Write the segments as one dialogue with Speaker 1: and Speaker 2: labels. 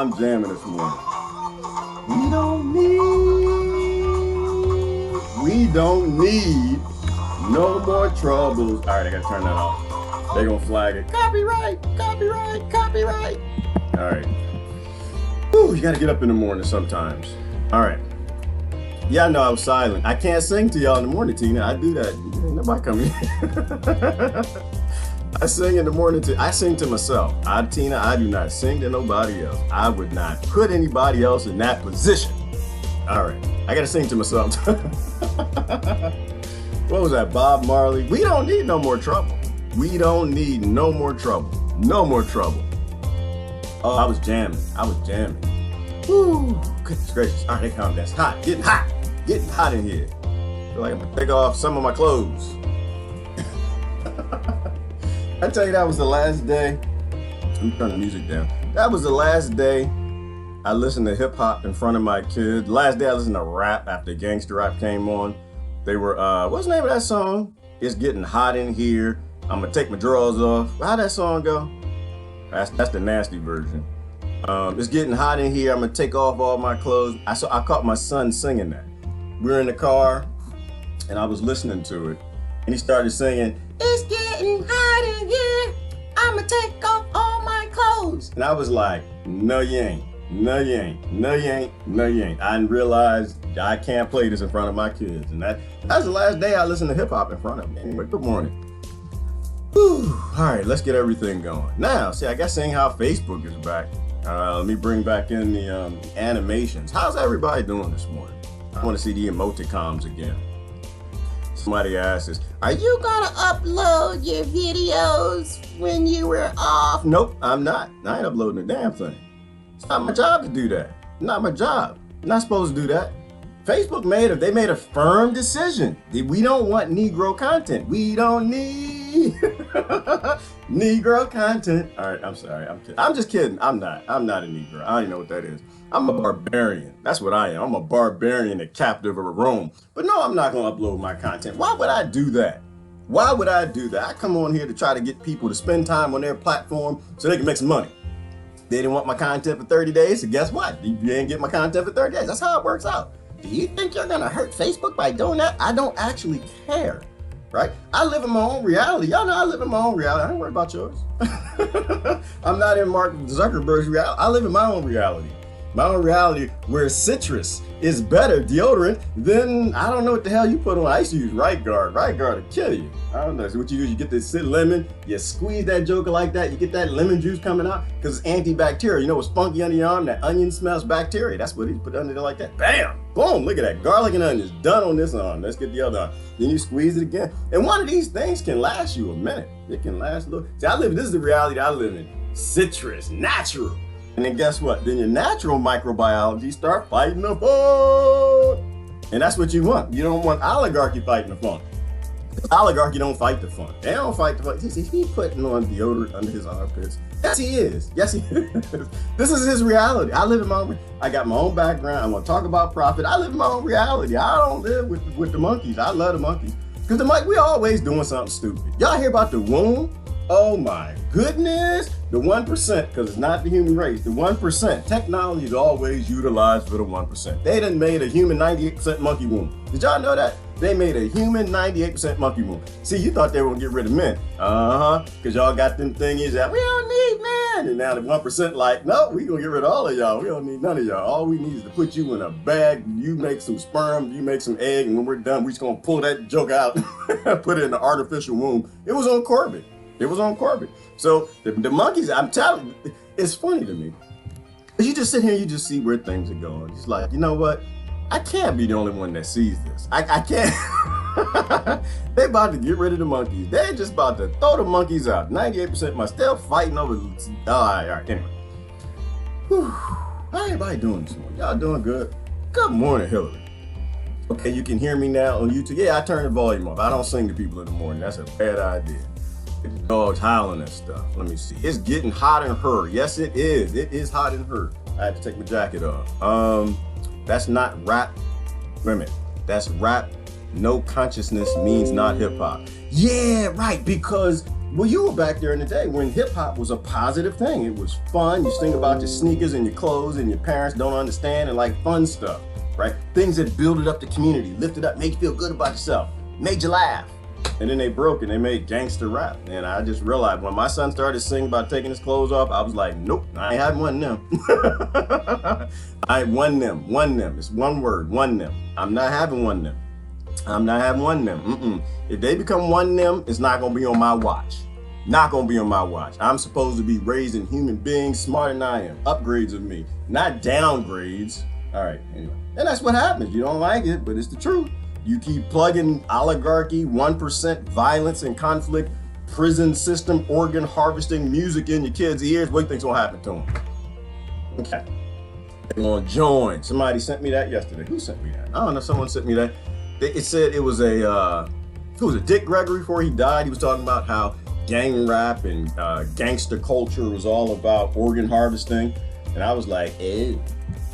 Speaker 1: I'm jamming this morning. We don't need no more troubles. All right, I gotta turn that off. They're gonna flag it. Copyright. All right. Whew, you gotta get up in the morning sometimes. All right. Yeah, I know I was silent. I can't sing to y'all in the morning, Tina. I do that. Ain't nobody coming here. I sing in the morning I sing to myself. Tina, I do not sing to nobody else. I would not put anybody else in that position. All right, I gotta sing to myself. What was that, Bob Marley? We don't need no more trouble. We don't need no more trouble. No more trouble. Oh, I was jamming. Woo, goodness gracious. All right, calm down. It's hot, getting hot in here. Feel like I'm gonna take off some of my clothes. I tell you, that was the last day. I'm turning the music down. That was the last day I listened to hip hop in front of my kids. Last day I listened to rap after gangster rap came on. They were, what's the name of that song? It's getting hot in here. I'm gonna take my drawers off. How'd that song go? That's the nasty version. It's getting hot in here. I'm gonna take off all my clothes. I caught my son singing that. We were in the car and I was listening to it and he started singing, "It's getting hot in here. I'ma take off all my clothes." And I was like, no you ain't. I didn't realize I can't play this in front of my kids. And that's the last day I listened to hip hop in front of them. Anyway, good morning. Whew. All right, let's get everything going. Now, see, I guess seeing how Facebook is back. Let me bring back in the animations. How's everybody doing this morning? I want to see the emoticons again. Somebody asked us, are you gonna upload your videos when you were off? Nope, I'm not. I ain't uploading a damn thing. It's not my job to do that. Not my job. I'm not supposed to do that. Facebook made a firm decision. We don't want Negro content. We don't need Negro content. All right, I'm sorry. I'm kidding. I'm just kidding. I'm not a Negro. I don't even know what that is. I'm a barbarian. That's what I am. I'm a barbarian, a captive of Rome. But no, I'm not going to upload my content. Why would I do that? I come on here to try to get people to spend time on their platform so they can make some money. They didn't want my content for 30 days, so guess what? You didn't get my content for 30 days. That's how it works out. Do you think you're gonna hurt Facebook by doing that? I don't actually care, right? I live in my own reality. Y'all know I live in my own reality. I ain't worried about yours. I'm not in Mark Zuckerberg's reality. I live in my own reality. My own reality where citrus is better deodorant than, I don't know what the hell you put on. I used to use Right Guard. Right Guard will kill you. I don't know. So what you do is you get this lemon, you squeeze that joker like that, you get that lemon juice coming out because it's antibacterial. You know what's funky under your arm? That onion smells bacteria. That's what he put under there like that. Bam! Boom! Look at that. Garlic and onions done on this arm. Let's get the other arm. Then you squeeze it again. And one of these things can last you a minute. It can last a little. See, this is the reality I live in. Citrus, natural. And then guess what? Then your natural microbiology start fighting the fun. And that's what you want. You don't want oligarchy fighting the fun. Oligarchy don't fight the fun. They don't fight the fun. Is he putting on deodorant under his armpits? Yes, he is. This is his reality. I live in my own, I got my own background. I'm gonna talk about profit. I live in my own reality. I don't live with the monkeys. I love the monkeys. Because we always doing something stupid. Y'all hear about the womb? Oh my goodness. The 1%, because it's not the human race, the 1%. Technology is always utilized for the 1%. They done made a human 98% monkey womb. Did y'all know that? They made a human 98% monkey womb. See, you thought they were gonna get rid of men. Because y'all got them thingies that we don't need men. And now the 1% like, no, we gonna get rid of all of y'all. We don't need none of y'all. All we need is to put you in a bag. You make some sperm, you make some egg, and when we're done, we just gonna pull that joke out and put it in the artificial womb. It was on Corbett. So the monkeys, I'm telling you, it's funny to me. You just sit here and you just see where things are going. It's like, you know what? I can't be the only one that sees this. I can't. They about to get rid of the monkeys. They're just about to throw the monkeys out. 98% are still fighting over. All right. Anyway. Whew. How everybody doing this morning? Y'all doing good? Good morning, Hillary. Okay, you can hear me now on YouTube. Yeah, I turned the volume off. I don't sing to people in the morning. That's a bad idea. Dogs howling and stuff. Let me see. It's getting hot in her. Yes, it is. It is hot in her. I had to take my jacket off. That's not rap. Wait a minute. That's rap. No consciousness means not hip hop. Yeah, right. Because Well, you were back there in the day when hip hop was a positive thing. It was fun. You sing about your sneakers and your clothes and your parents don't understand and like fun stuff, right? Things that builded up the community, lifted up, made you feel good about yourself, made you laugh. And then they broke and they made gangster rap. And I just realized when my son started singing about taking his clothes off, I was like, nope, I ain't had one of them. I ain't one them. It's one word, one them. I'm not having one them. I'm not having one them. If they become one them, it's not gonna be on my watch. Not gonna be on my watch. I'm supposed to be raising human beings smarter than I am. Upgrades of me, not downgrades. All right, anyway. And that's what happens. You don't like it, but it's the truth. You keep plugging oligarchy, 1% violence and conflict, prison system, organ harvesting music in your kids' ears. What do you think's gonna happen to them? Okay. They're gonna join. Somebody sent me that yesterday. Who sent me that? I don't know. Someone sent me that. It said it was who was it? Dick Gregory before he died. He was talking about how gang rap and gangster culture was all about organ harvesting. And I was like, ew.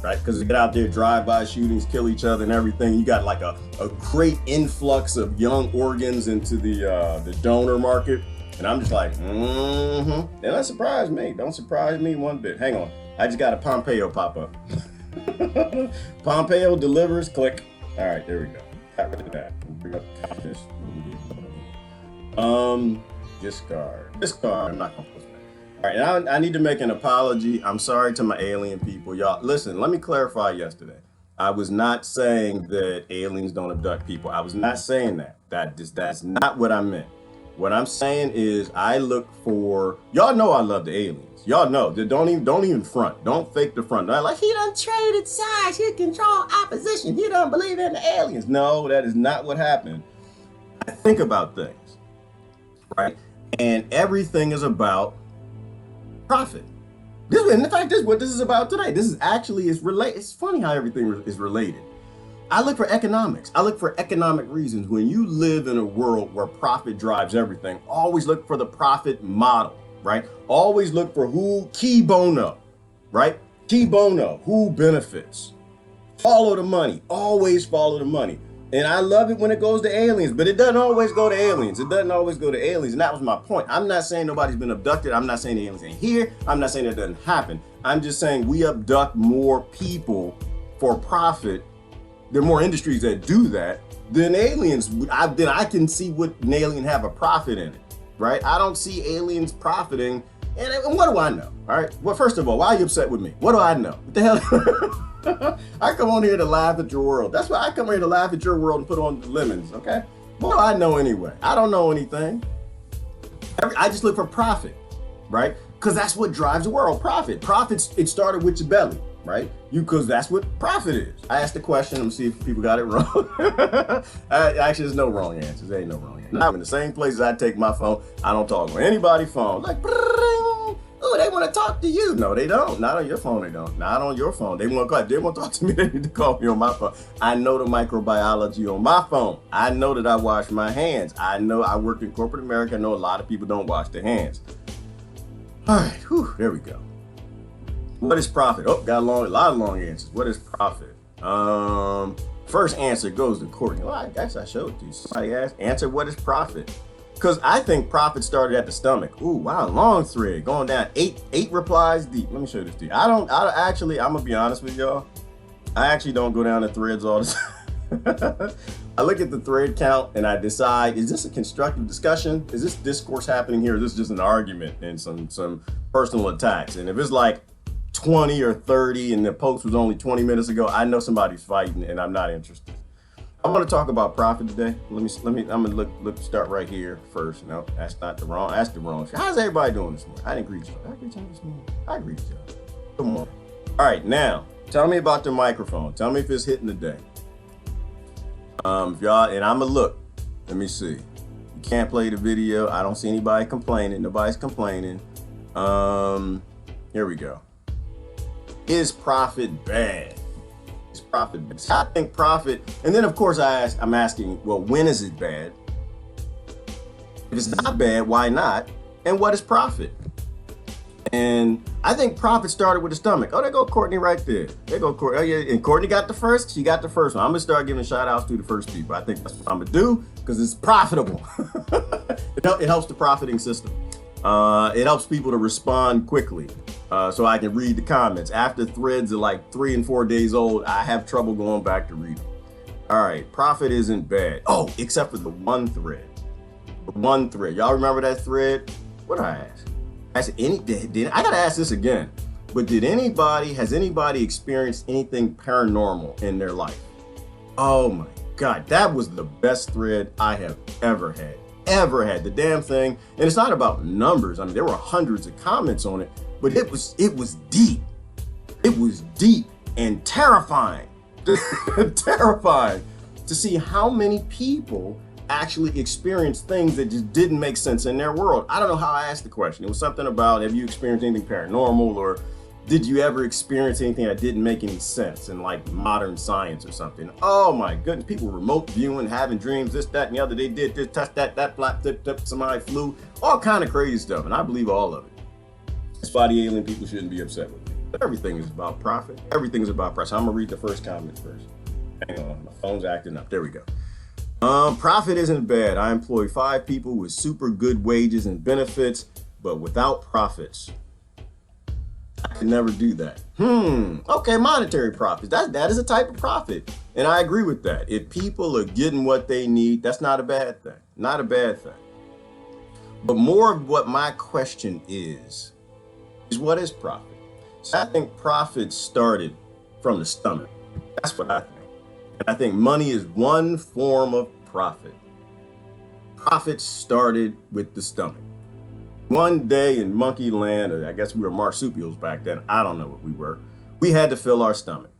Speaker 1: Right? Because they get out there, drive-by shootings, kill each other and everything. You got like a great influx of young organs into the donor market. And I'm just like, And that surprised me. Don't surprise me one bit. Hang on. I just got a Pompeo pop up. Pompeo delivers, click. All right, there we go. Got rid of that. Bring up this. Discard. I'm not gonna post that. All right, and I need to make an apology. I'm sorry to my alien people. Y'all, listen, let me clarify yesterday. I was not saying that aliens don't abduct people. I was not saying that. That's not what I meant. What I'm saying is I look for, y'all know I love the aliens. Y'all know, don't even front. Don't fake the front. Like, he done traded sides. He control opposition. He don't believe in the aliens. No, that is not what happened. I think about things, right? And everything is about profit. In fact, this is what this is about today. This is actually, it's funny how everything is related. I look for economics. I look for economic reasons. When you live in a world where profit drives everything, always look for the profit model, right? Always look for who, key bono, right? Key bono, who benefits. Follow the money, always follow the money. And I love it when it goes to aliens, but it doesn't always go to aliens. It doesn't always go to aliens. And that was my point. I'm not saying nobody's been abducted. I'm not saying the aliens ain't here. I'm not saying it doesn't happen. I'm just saying we abduct more people for profit. There are more industries that do that than aliens. Then I can see what an alien have a profit in it, right? I don't see aliens profiting. And what do I know? All right. Well, first of all, why are you upset with me? What do I know? What the hell? I come on here to laugh at your world. That's why I come here to laugh at your world and put on the lemons, okay? What do I know anyway? I don't know anything. I just look for profit, right? Because that's what drives the world, profit. Profits, it started with your belly, right? Because that's what profit is. I asked the question, let me see if people got it wrong. Actually, there's no wrong answers. There ain't no wrong answers. I'm in the same places I take my phone. I don't talk on anybody's phone. Like, oh, they want to talk to you. No, they don't. Not on your phone, they don't. Not on your phone. They want to talk to me, they need to call me on my phone. I know the microbiology on my phone. I know that I wash my hands. I know I work in corporate America. I know a lot of people don't wash their hands. All right, whew, there we go. What is profit? Oh, got a lot of long answers. What is profit? First answer goes to Courtney. Well, I guess I showed it to you. Somebody asked, answer what is profit? Because I think profit started at the stomach. Ooh, wow, long thread. Going down eight replies deep. Let me show this to you. I'm gonna be honest with y'all. I actually don't go down the threads all the time. I look at the thread count and I decide, is this a constructive discussion? Is this discourse happening here? Or is this just an argument and some personal attacks? And if it's like 20 or 30 and the post was only 20 minutes ago, I know somebody's fighting and I'm not interested. I want to talk about profit today. I'm gonna start right here first. No, that's the wrong shit. How's everybody doing this morning? I didn't greet y'all. I greet y'all this morning. I greet y'all. Good morning. All right, now tell me about the microphone. Tell me if it's hitting today. If y'all, and I'ma look. Let me see. You can't play the video. I don't see anybody complaining. Nobody's complaining. Here we go. Is profit bad? Is profit bad? I think profit, and then of course I'm asking, well, when is it bad? If it's not bad, why not? And what is profit? And I think profit started with the stomach. Oh, there go Courtney right there. There go Courtney. Oh, yeah. And Courtney got the first. She got the first one. I'm going to start giving shout outs to the first people. I think that's what I'm going to do because it's profitable. It helps the profiting system. It helps people to respond quickly so I can read the comments. After threads are like 3 and 4 days old, I have trouble going back to read them. All right. Profit isn't bad. Oh, except for the one thread. The one thread. Y'all remember that thread? What did I ask? I gotta ask this again, but has anybody experienced anything paranormal in their life? Oh my God, that was the best thread I have ever had. The damn thing, and it's not about numbers. I mean, there were hundreds of comments on it, but it was deep. It was deep and terrifying. Terrifying to see how many people actually experienced things that just didn't make sense in their world. I don't know how I asked the question. It was something about, have you experienced anything paranormal, or did you ever experience anything that didn't make any sense in like modern science or something? Oh my goodness, people remote viewing, having dreams, this, that, and the other. They did this, touch that, flap, tip, somebody flew, all kind of crazy stuff. And I believe all of it. That's why the alien people shouldn't be upset with me. But everything is about profit. Everything is about price. I'm gonna read the first comment first. Hang on, my phone's acting up. There we go. Profit isn't bad. I employ 5 people with super good wages and benefits, but without profits, I could never do that. Okay, monetary profits. That is a type of profit. And I agree with that. If people are getting what they need, that's not a bad thing. Not a bad thing. But more of what my question is what is profit? So I think profit started from the stomach. That's what I think. And I think money is one form of profit. Profit started with the stomach. One day in monkey land, or I guess we were marsupials back then, I don't know what we were, we had to fill our stomach.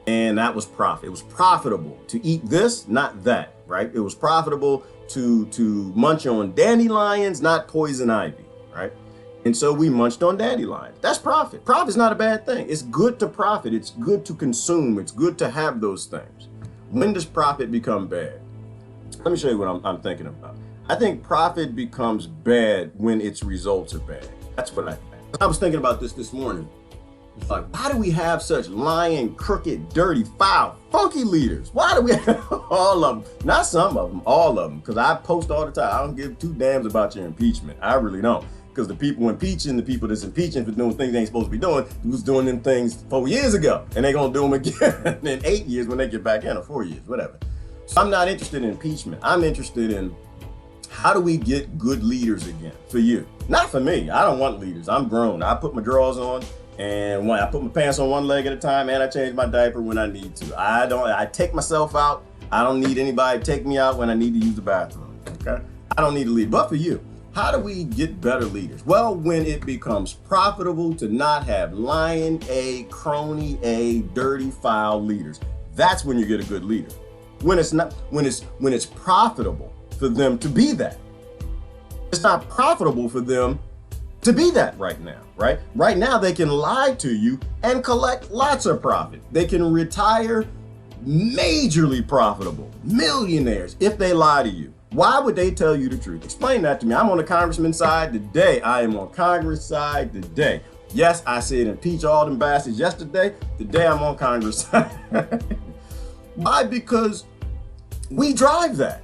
Speaker 1: And that was profit. It was profitable to eat this, not that, right? It was profitable to munch on dandelions, not poison ivy, right? And so we munched on dandelions. That's profit. Profit's not a bad thing. It's good to profit. It's good to consume. It's good to have those things. When does profit become bad? Let me show you what I'm thinking about. I think profit becomes bad when its results are bad. That's what I think. I was thinking about this morning. It's like, why do we have such lying, crooked, dirty, foul, funky leaders? Why do we have all of them? Not some of them, all of them. Because I post all the time. I don't give 2 damns about your impeachment. I really don't. Because the people impeaching, the people that's impeaching for doing things they ain't supposed to be doing, was doing them things 4 years ago. And they're going to do them again in 8 years when they get back in, or 4 years, whatever. So I'm not interested in impeachment. I'm interested in how do we get good leaders again for you? Not for me. I don't want leaders. I'm grown. I put my drawers on, and when I put my pants on one leg at a time, and I change my diaper when I need to. I take myself out. I don't need anybody to take me out when I need to use the bathroom. Okay? I don't need a leader. But for you, how do we get better leaders? Well, when it becomes profitable to not have lying A, crony A, dirty, foul leaders. That's when you get a good leader. When it's profitable for them to be that. It's not profitable for them to be that right now, right? Right now, they can lie to you and collect lots of profit. They can retire majorly profitable, millionaires, if they lie to you. Why would they tell you the truth? Explain that to me. I'm on the congressman's side today. I am on Congress side today. Yes, I said impeach all them bastards yesterday. Today I'm on Congress side. Why? Because we drive that.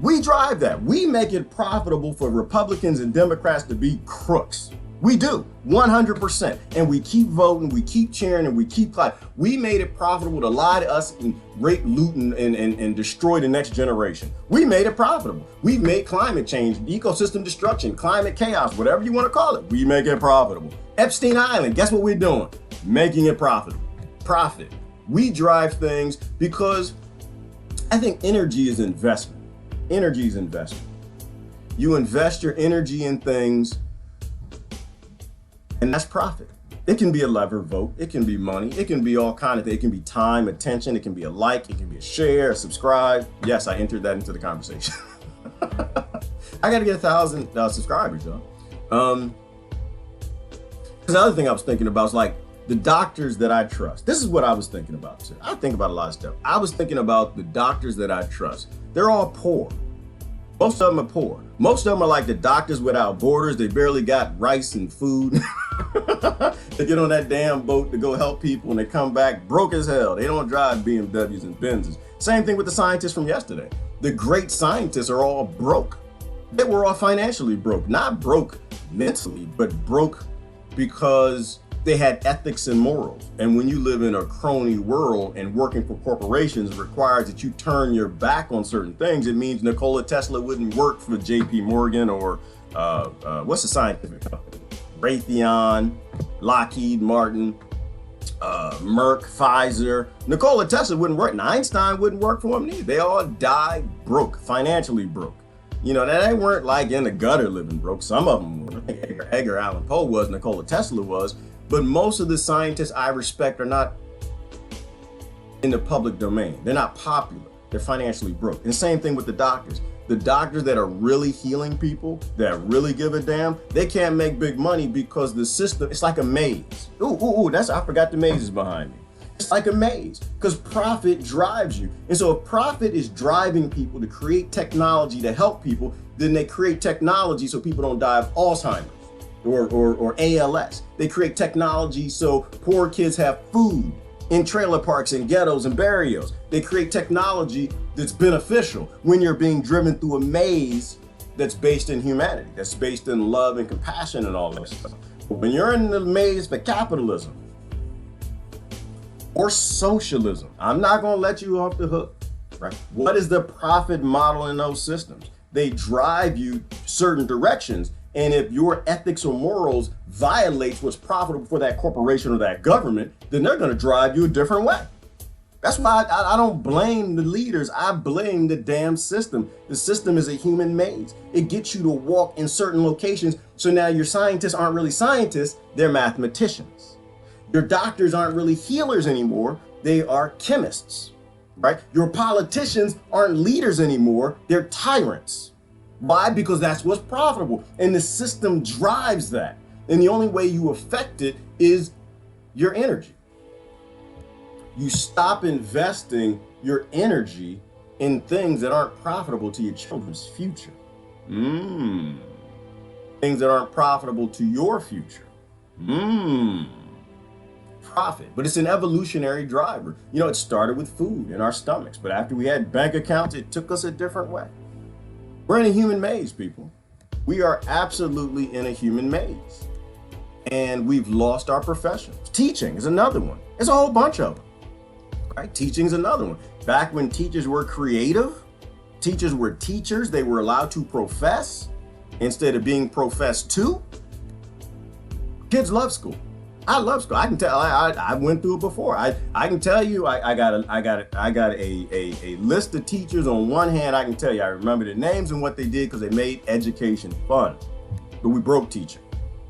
Speaker 1: We drive that. We make it profitable for Republicans and Democrats to be crooks. We do, 100%. And we keep voting, we keep cheering, and we keep clapping. We made it profitable to lie to us and rape, loot, and destroy the next generation. We made it profitable. We've made climate change, ecosystem destruction, climate chaos, whatever you want to call it. We make it profitable. Epstein Island, guess what we're doing? Making it profitable. Profit. We drive things because I think energy is investment. Energy is investment. You invest your energy in things, and that's profit. It can be a lever vote. It can be money. It can be all kind of things. It can be time, attention. It can be a like. It can be a share, a subscribe. Yes, I entered that into the conversation. I got to get 1,000 subscribers, y'all. Because another thing I was thinking about is like the doctors that I trust. This is what I was thinking about too. I think about a lot of stuff. I was thinking about the doctors that I trust. They're all poor. Most of them are poor. Most of them are like the Doctors Without Borders. They barely got rice and food. They get on that damn boat to go help people and they come back broke as hell. They don't drive BMWs and Benzes. Same thing with the scientists from yesterday. The great scientists are all broke. They were all financially broke. Not broke mentally, but broke because they had ethics and morals. And when you live in a crony world and working for corporations requires that you turn your back on certain things, it means Nikola Tesla wouldn't work for JP Morgan or what's the scientific company? Raytheon, Lockheed Martin, Merck, Pfizer. Nikola Tesla wouldn't work, and Einstein wouldn't work for him either. They all died broke, financially broke. You know, they weren't like in the gutter living broke. Some of them were. Edgar Allan Poe was, Nikola Tesla was. But most of the scientists I respect are not in the public domain. They're not popular. They're financially broke. And same thing with the doctors. The doctors that are really healing people, that really give a damn, they can't make big money because the system, it's like a maze. I forgot the maze is behind me. It's like a maze because profit drives you. And so if profit is driving people to create technology to help people, then they create technology so people don't die of Alzheimer's or ALS. They create technology so poor kids have food in trailer parks and ghettos and barrios. They create technology that's beneficial when you're being driven through a maze that's based in humanity, that's based in love and compassion and all this stuff. But when you're in the maze for capitalism or socialism, I'm not gonna let you off the hook, right? What is the profit model in those systems? They drive you certain directions. And if your ethics or morals violates what's profitable for that corporation or that government, then they're going to drive you a different way. That's why I don't blame the leaders. I blame the damn system. The system is a human maze. It gets you to walk in certain locations. So now your scientists aren't really scientists. They're mathematicians. Your doctors aren't really healers anymore. They are chemists, right? Your politicians aren't leaders anymore. They're tyrants. Why? Because that's what's profitable. And the system drives that. And the only way you affect it is your energy. You stop investing your energy in things that aren't profitable to your children's future. Things that aren't profitable to your future. Profit. But it's an evolutionary driver. You know, it started with food in our stomachs. But after we had bank accounts, it took us a different way. We're in a human maze, people. We are absolutely in a human maze. And we've lost our professions. Teaching is another one. There's a whole bunch of them, right? Teaching is another one. Back when teachers were creative, teachers were teachers. They were allowed to profess instead of being professed to. Kids love school. I love school. I can tell. I went through it before. I can tell you. I got a list of teachers. On one hand, I can tell you. I remember the names and what they did because they made education fun. But we broke teaching,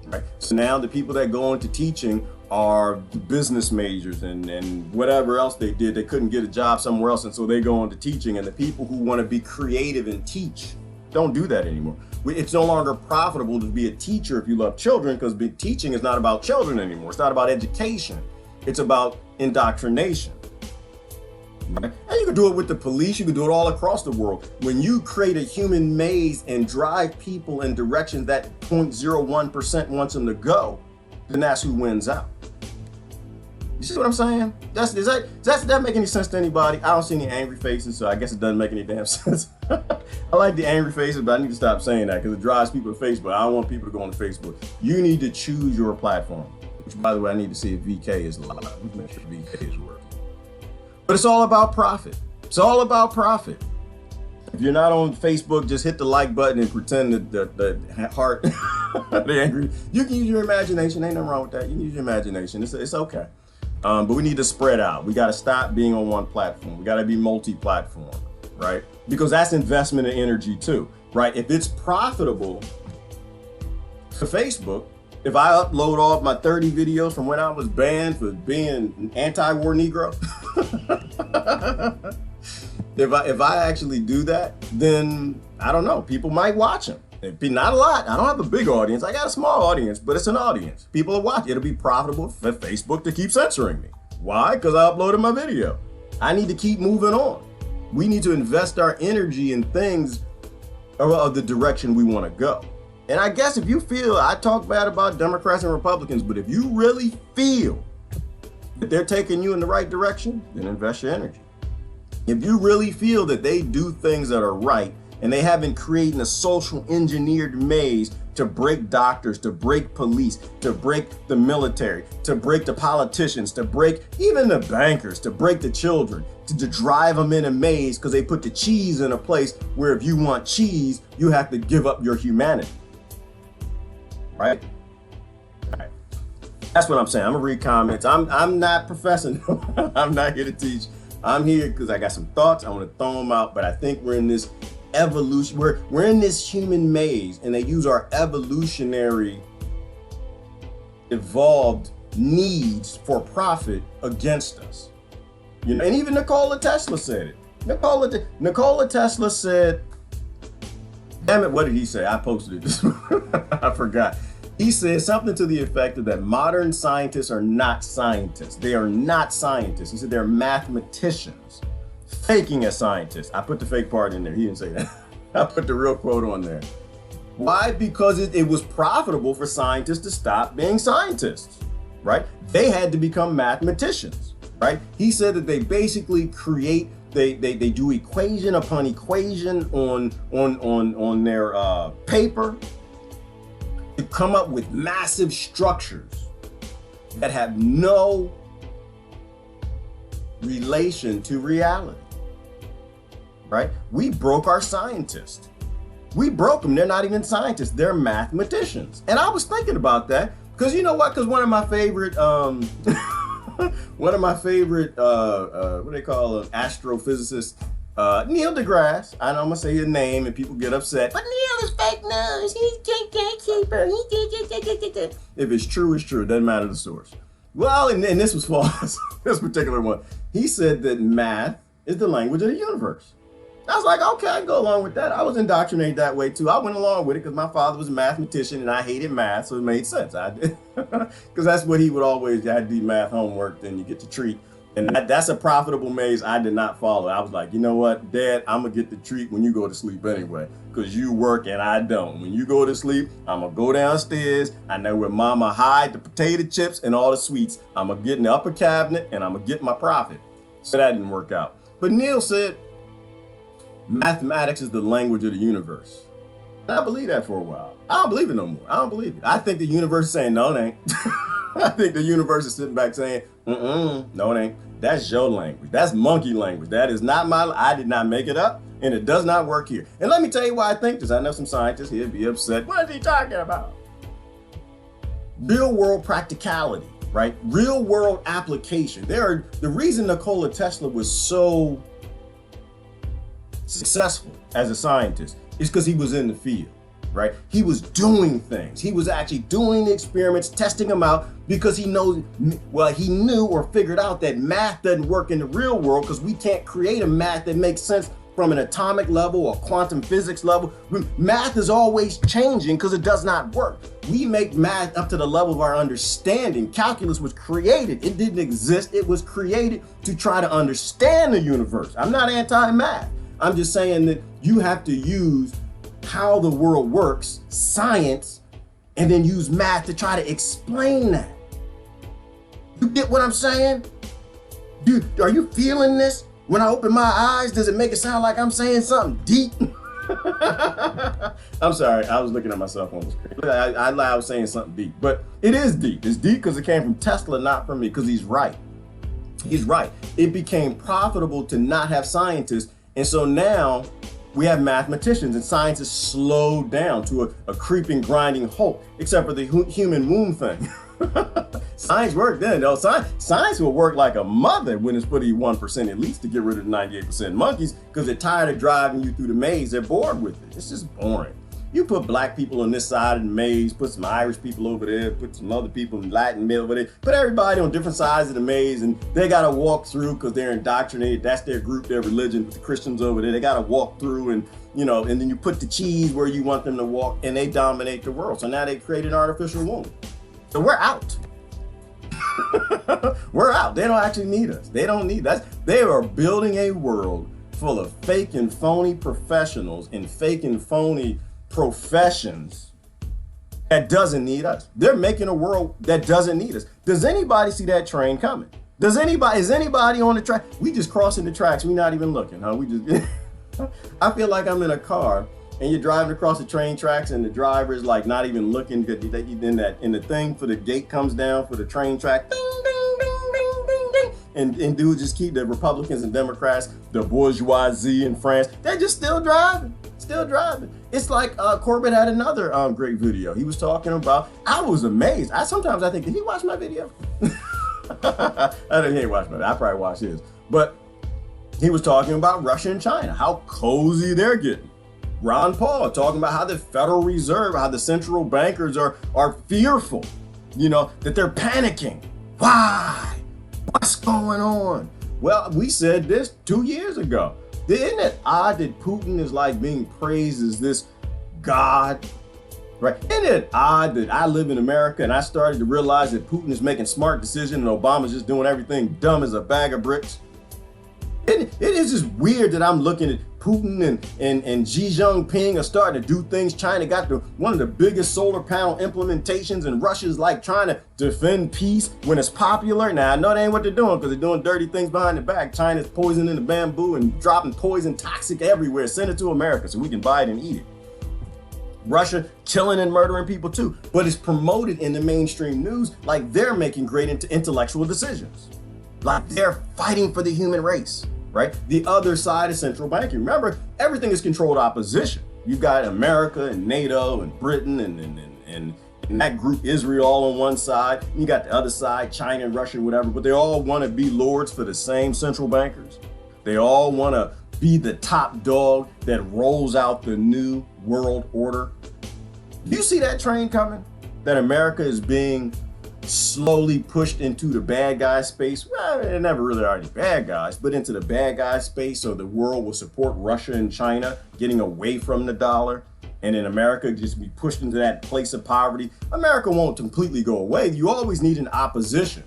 Speaker 1: right? So now the people that go into teaching are the business majors and whatever else they did. They couldn't get a job somewhere else, and so they go into teaching. And the people who want to be creative and teach don't do that anymore. It's no longer profitable to be a teacher if you love children because teaching is not about children anymore. It's not about education. It's about indoctrination. Right? And you can do it with the police. You can do it all across the world. When you create a human maze and drive people in directions that 0.01% wants them to go, then that's who wins out. You see what I'm saying? Does that make any sense to anybody? I don't see any angry faces, so I guess it doesn't make any damn sense. I like the angry faces, but I need to stop saying that because it drives people to Facebook. I don't want people to go on Facebook. You need to choose your platform. Which, by the way, I need to see if VK is live. Let's make sure VK is working. But it's all about profit. It's all about profit. If you're not on Facebook, just hit the like button and pretend that the heart, the angry. You can use your imagination. Ain't nothing wrong with that. You can use your imagination. It's okay. But we need to spread out. We got to stop being on one platform. We got to be multi-platform, right? Because that's investment in energy too, right? If it's profitable for Facebook, if I upload all of my 30 videos from when I was banned for being an anti-war Negro, if I actually do that, then I don't know, people might watch them. It'd be not a lot. I don't have a big audience. I got a small audience, but it's an audience. People are watching. It'll be profitable for Facebook to keep censoring me. Why? Because I uploaded my video. I need to keep moving on. We need to invest our energy in things of the direction we want to go. And I guess if you feel, I talk bad about Democrats and Republicans, but if you really feel that they're taking you in the right direction, then invest your energy. If you really feel that they do things that are right and they haven't created a social engineered maze to break doctors, to break police, to break the military, to break the politicians, to break even the bankers, to break the children, to drive them in a maze because they put the cheese in a place where if you want cheese, you have to give up your humanity. Right? Right. That's what I'm saying. I'm gonna read comments. I'm not professing. I'm not here to teach. I'm here because I got some thoughts. I want to throw them out, but I think we're in this evolution. We're in this human maze, and they use our evolutionary evolved needs for profit against us. You know, and even Nikola Tesla said it. Nikola Tesla said, damn it, what did he say? I posted it. I forgot. He said something to the effect of that modern scientists are not scientists. They are not scientists. He said they're mathematicians faking as scientists. I put the fake part in there. He didn't say that. I put the real quote on there. Why? Because it was profitable for scientists to stop being scientists, right? They had to become mathematicians, right? He said that they basically create, they do equation upon equation on their paper to come up with massive structures that have no relation to reality, right? We broke our scientists. We broke them. They're not even scientists. They're mathematicians. And I was thinking about that because you know what? Because one of my favorite, what do they call them? Astrophysicists, Neil deGrasse. I know I'm gonna say his name and people get upset, but Neil is fake news. He's gatekeeper. If it's true, it's true. It doesn't matter the source. Well, and this was false. This particular one. He said that math is the language of the universe. I was like, okay, I can go along with that. I was indoctrinated that way too. I went along with it because my father was a mathematician and I hated math, so it made sense. I did, because that's what he would always. I had to do math homework, then you get the treat. And that's a profitable maze I did not follow. I was like, you know what, Dad, I'm going to get the treat when you go to sleep anyway, because you work and I don't. When you go to sleep, I'm going to go downstairs. I know where Mama hide the potato chips and all the sweets. I'm going to get in the upper cabinet and I'm going to get my profit. So that didn't work out. But Neil said, mathematics is the language of the universe. And I believed that for a while. I don't believe it no more. I don't believe it. I think the universe is saying, no, it ain't. I think the universe is sitting back saying, no, it ain't. That's your language. That's monkey language. That is not I did not make it up, and it does not work here. And let me tell you why I think this. I know some scientists here be upset. What is he talking about? Real world practicality, right? Real world application. The reason Nikola Tesla was so successful as a scientist is because he was in the field. Right? He was doing things. He was actually doing the experiments, testing them out because he knew or figured out that math doesn't work in the real world because we can't create a math that makes sense from an atomic level or quantum physics level. Math is always changing because it does not work. We make math up to the level of our understanding. Calculus was created. It didn't exist. It was created to try to understand the universe. I'm not anti-math. I'm just saying that you have to use how the world works, science, and then use math to try to explain that. You get what I'm saying? Dude, are you feeling this? When I open my eyes, does it make it sound like I'm saying something deep? I'm sorry, I was looking at myself on the screen. I lied, I was saying something deep, but it is deep. It's deep because it came from Tesla, not from me, because he's right. He's right. It became profitable to not have scientists, and so now we have mathematicians, and science is slowed down to a creeping, grinding halt, except for the human womb thing. Science worked then, though. Science will work like a mother when it's for the 1% at least to get rid of the 98% monkeys, because they're tired of driving you through the maze. They're bored with it. It's just boring. You put black people on this side of the maze, put some Irish people over there, put some other people in Latin over there, put everybody on different sides of the maze, and they got to walk through because they're indoctrinated. That's their group, their religion. With the Christians over there, they got to walk through, and and then you put the cheese where you want them to walk, and they dominate the world. So now they create an artificial womb. So we're out. We're out. They don't actually need us. They don't need us. They are building a world full of fake and phony professionals in fake and phony professions that doesn't need us. They're making a world that doesn't need us. Does anybody see that train coming? Is anybody on the track? We just crossing the tracks. We not even looking, huh? We just, I feel like I'm in a car and you're driving across the train tracks and the driver is like not even looking good. In the thing for the gate comes down for the train track. Ding, ding, ding, ding, ding, ding. And dudes just keep the Republicans and Democrats, the bourgeoisie in France, they're just still driving. It's like Corbett had another great video. He was talking about, I was amazed. Sometimes I think, did he watch my video? I didn't watch my video. I probably watched his. But he was talking about Russia and China, how cozy they're getting. Ron Paul talking about how the Federal Reserve, how the central bankers are fearful, that they're panicking. Why? What's going on? Well, we said this 2 years ago. Isn't it odd that Putin is like being praised as this God? Right? Isn't it odd that I live in America and I started to realize that Putin is making smart decisions and Obama's just doing everything dumb as a bag of bricks? It is just weird that I'm looking at Putin and Xi Jinping are starting to do things. China got one of the biggest solar panel implementations, and Russia's like trying to defend peace when it's popular. Now, I know that ain't what they're doing because they're doing dirty things behind the back. China's poisoning the bamboo and dropping poison toxic everywhere. Send it to America so we can buy it and eat it. Russia killing and murdering people too, but it's promoted in the mainstream news like they're making great intellectual decisions. Like they're fighting for the human race. Right? The other side is central banking. Remember, everything is controlled opposition. You've got America and NATO and Britain and that group Israel all on one side. You got the other side, China and Russia and whatever, but they all want to be lords for the same central bankers. They all want to be the top dog that rolls out the new world order. Do you see that train coming? That America is being slowly pushed into the bad guy space. Well, they're never really already bad guys, but into the bad guy space so the world will support Russia and China getting away from the dollar, and in America just be pushed into that place of poverty. America won't completely go away. You always need an opposition.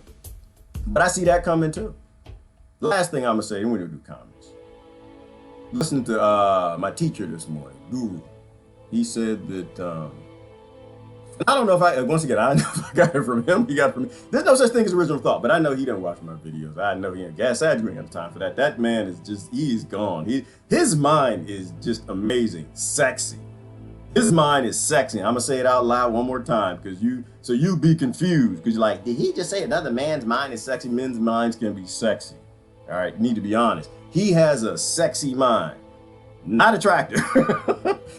Speaker 1: But I see that coming too. The last thing I'm gonna say, and we're gonna do comments. Listen to my teacher this morning, Guru. He said that I don't know if I know if I got it from him. He got it from me. There's no such thing as original thought, but I know he doesn't watch my videos. I know he ain't. Sadhguru ain't got time for that. That man is just, he's gone. His mind is just amazing, sexy. His mind is sexy. I'm gonna say it out loud one more time because you be confused because you're like, did he just say another man's mind is sexy? Men's minds can be sexy. All right, you need to be honest. He has a sexy mind, not attractive.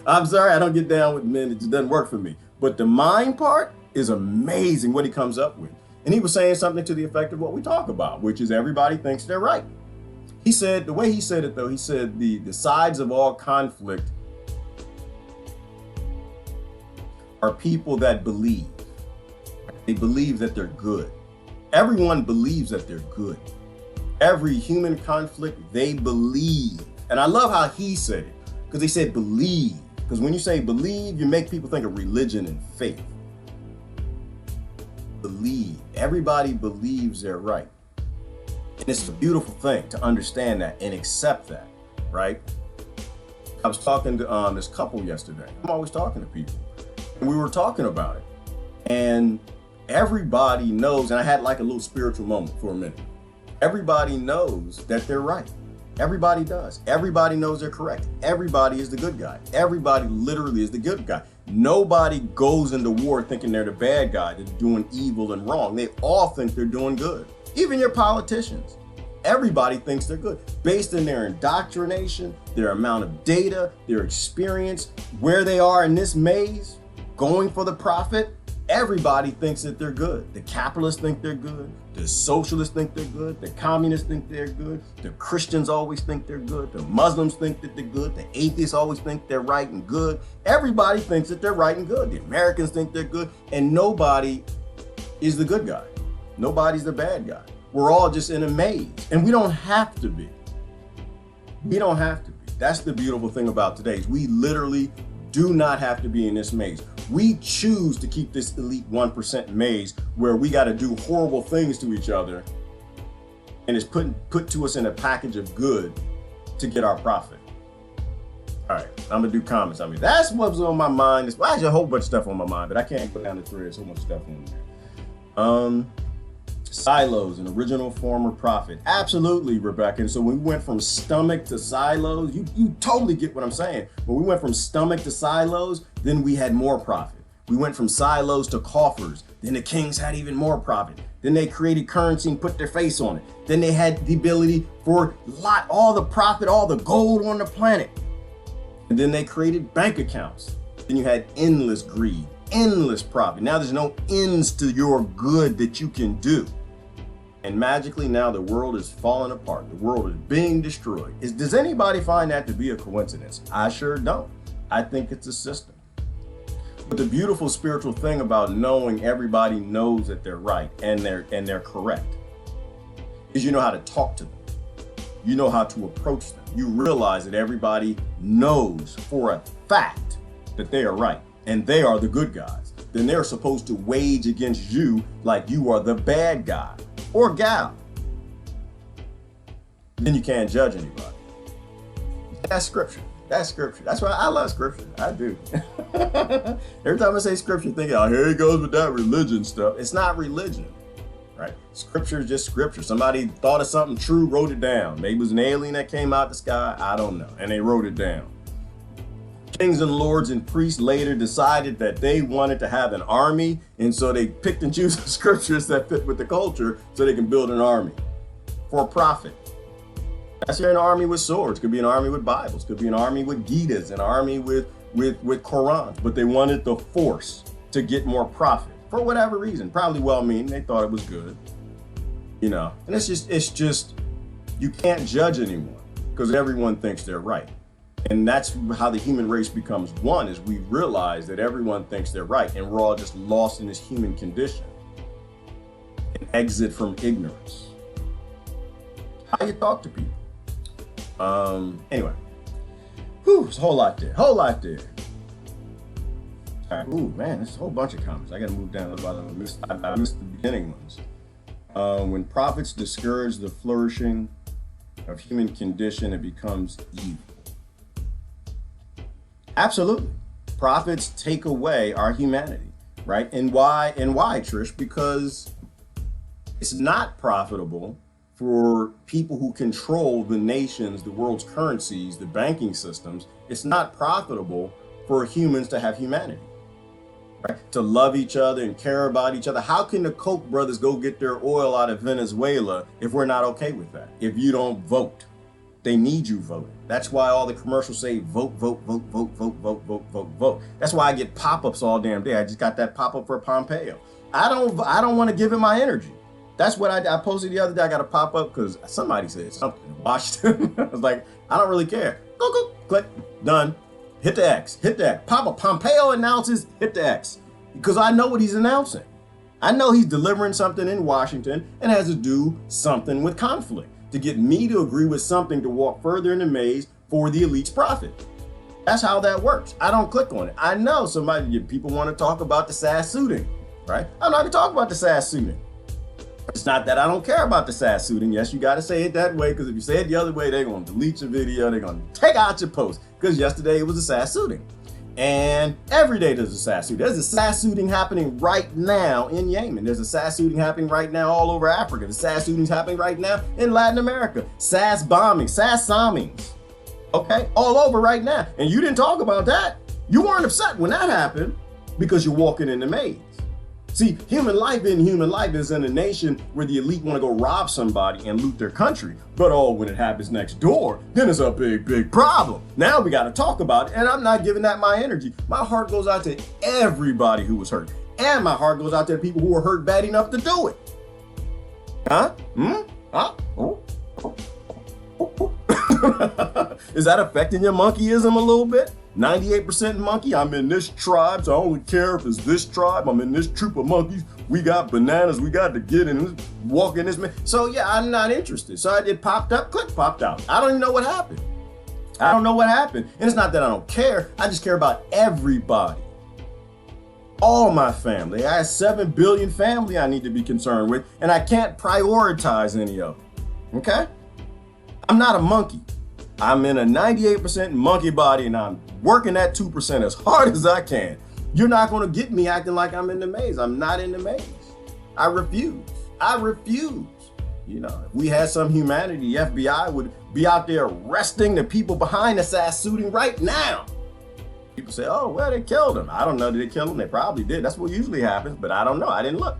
Speaker 1: I'm sorry, I don't get down with men. It just doesn't work for me. But the mind part is amazing what he comes up with. And he was saying something to the effect of what we talk about, which is everybody thinks they're right. He said, the way he said it though, he said the sides of all conflict are people that believe. They believe that they're good. Everyone believes that they're good. Every human conflict, they believe. And I love how he said it, because he said believe. Because when you say believe, you make people think of religion and faith. Believe. Everybody believes they're right. And it's a beautiful thing to understand that and accept that, right? I was talking to this couple yesterday. I'm always talking to people. And we were talking about it. And everybody knows, and I had like a little spiritual moment for a minute. Everybody knows that they're right. Everybody does. Everybody knows they're correct. Everybody is the good guy. Everybody literally is the good guy. Nobody goes into war thinking they're the bad guy that's doing evil and wrong. They all think they're doing good. Even your politicians. Everybody thinks they're good based on their indoctrination, their amount of data, their experience, where they are in this maze, going for the profit. Everybody thinks that they're good. The capitalists think they're good. The socialists think they're good. The communists think they're good. The Christians always think they're good. The Muslims think that they're good. The atheists always think they're right and good. Everybody thinks that they're right and good. The Americans think they're good. And nobody is the good guy. Nobody's the bad guy. We're all just in a maze. And we don't have to be. We don't have to be. That's the beautiful thing about today. We literally do not have to be in this maze. We choose to keep this elite 1% maze where we got to do horrible things to each other, and it's put to us in a package of good to get our profit. All right, I'm gonna do comments. I mean, that's what's on my mind. Well, actually a whole bunch of stuff on my mind, but I can't go down the thread. So much stuff on there. Silos, an original form of profit. Absolutely, Rebecca. And so when we went from stomach to silos, you totally get what I'm saying. When we went from stomach to silos, then we had more profit. We went from silos to coffers. Then the kings had even more profit. Then they created currency and put their face on it. Then they had the ability for all the profit, all the gold on the planet. And then they created bank accounts. Then you had endless greed, endless profit. Now there's no ends to your good that you can do. And magically now the world is falling apart. The world is being destroyed. Does anybody find that to be a coincidence? I sure don't. I think it's a system. But the beautiful spiritual thing about knowing everybody knows that they're right and they're correct is you know how to talk to them. You know how to approach them. You realize that everybody knows for a fact that they are right and they are the good guys. Then they're supposed to wage against you like you are the bad guy or gal. Then you can't judge anybody. That's scripture. That's scripture. That's why I love scripture. I do. Every time I say scripture, think, oh, here he goes with that religion stuff. It's not religion, right? Scripture is just scripture. Somebody thought of something true, wrote it down. Maybe it was an alien that came out the sky. I don't know. And they wrote it down. Kings and lords and priests later decided that they wanted to have an army. And so they picked and chose the scriptures that fit with the culture so they can build an army for profit. That's an army with swords. Could be an army with Bibles. Could be an army with Gitas, an army with Qurans. But they wanted the force to get more profit for whatever reason. Probably well-meaning. They thought it was good, you know. And it's just you can't judge anyone because everyone thinks they're right. And that's how the human race becomes one, is we realize that everyone thinks they're right and we're all just lost in this human condition. An exit from ignorance. How you talk to people. Anyway, there's a whole lot there. All right. Ooh, man, there's a whole bunch of comments. I gotta move down a little bit. I missed the beginning ones. When prophets discourage the flourishing of human condition, it becomes evil. Absolutely. Prophets take away our humanity, right? And why, Trish? Because it's not profitable for people who control the nations, the world's currencies, the banking systems. It's not profitable for humans to have humanity, right? To love each other and care about each other. How can the Koch brothers go get their oil out of Venezuela if we're not okay with that? If you don't vote, they need you voting. That's why all the commercials say vote, vote, vote, vote, vote, vote, vote, vote, vote. That's why I get pop-ups all damn day. I just got that pop-up for Pompeo. I don't want to give it my energy. That's what I posted the other day. I got a pop-up because somebody said something in Washington. I was like, I don't really care. Go, click, done. Hit the X, Papa Pompeo announces, hit the X. Because I know what he's announcing. I know he's delivering something in Washington and has to do something with conflict to get me to agree with something to walk further in the maze for the elite's profit. That's how that works. I don't click on it. I know people want to talk about the SAS shooting, right? I'm not going to talk about the SAS shooting. It's not that I don't care about the SAS shooting. Yes, you got to say it that way, because if you say it the other way, they're going to delete your video. They're going to take out your post, because yesterday it was a SAS shooting. And every day there's a SAS shooting. There's a SAS shooting happening right now in Yemen. There's a SAS shooting happening right now all over Africa. The SAS shooting's happening right now in Latin America. SAS bombings, SAS bombings, okay? All over right now. And you didn't talk about that. You weren't upset when that happened because you're walking in the maze. See, human life is in a nation where the elite want to go rob somebody and loot their country. But when it happens next door, then it's a big, big problem. Now we got to talk about it, and I'm not giving that my energy. My heart goes out to everybody who was hurt. And my heart goes out to people who were hurt bad enough to do it. Huh? Huh? Oh. Is that affecting your monkeyism a little bit? 98% monkey, I'm in this tribe, so I only care if it's this tribe. I'm in this troop of monkeys. We got bananas, we got to get in, walk in this man. So yeah, I'm not interested. So it popped up, click, popped out. I don't even know what happened. And it's not that I don't care, I just care about everybody. All my family. I have 7 billion family I need to be concerned with, and I can't prioritize any of them, okay? I'm not a monkey. I'm in a 98% monkey body and I'm working that 2% as hard as I can. You're not going to get me acting like I'm in the maze. I'm not in the maze. I refuse. I refuse. You know, if we had some humanity, the FBI would be out there arresting the people behind the SAS shooting right now. People say, oh, well, they killed him. I don't know. Did they kill him? They probably did. That's what usually happens, but I don't know. I didn't look.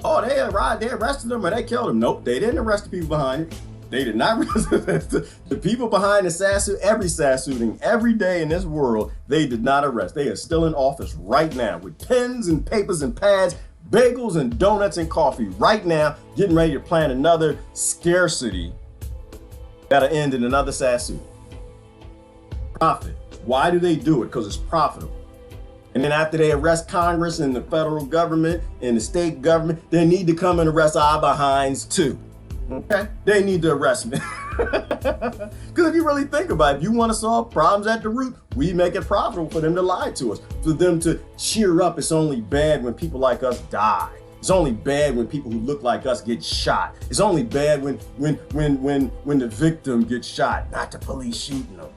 Speaker 1: Oh, they arrested him or they killed him. Nope, they didn't arrest the people behind it. They did not arrest the people behind the SAS shooting every day in this world. They did not arrest. They are still in office right now with pens and papers and pads, bagels and donuts and coffee right now, getting ready to plan another scarcity that'll end in another SAS shooting. Profit. Why do they do it? Because it's profitable. And then after they arrest Congress and the federal government and the state government, they need to come and arrest our behinds too. Okay? They need to arrest me. Because if you really think about it, if you want to solve problems at the root, we make it profitable for them to lie to us, for them to cheer up. It's only bad when people like us die. It's only bad when people who look like us get shot. It's only bad when the victim gets shot, not the police shooting them.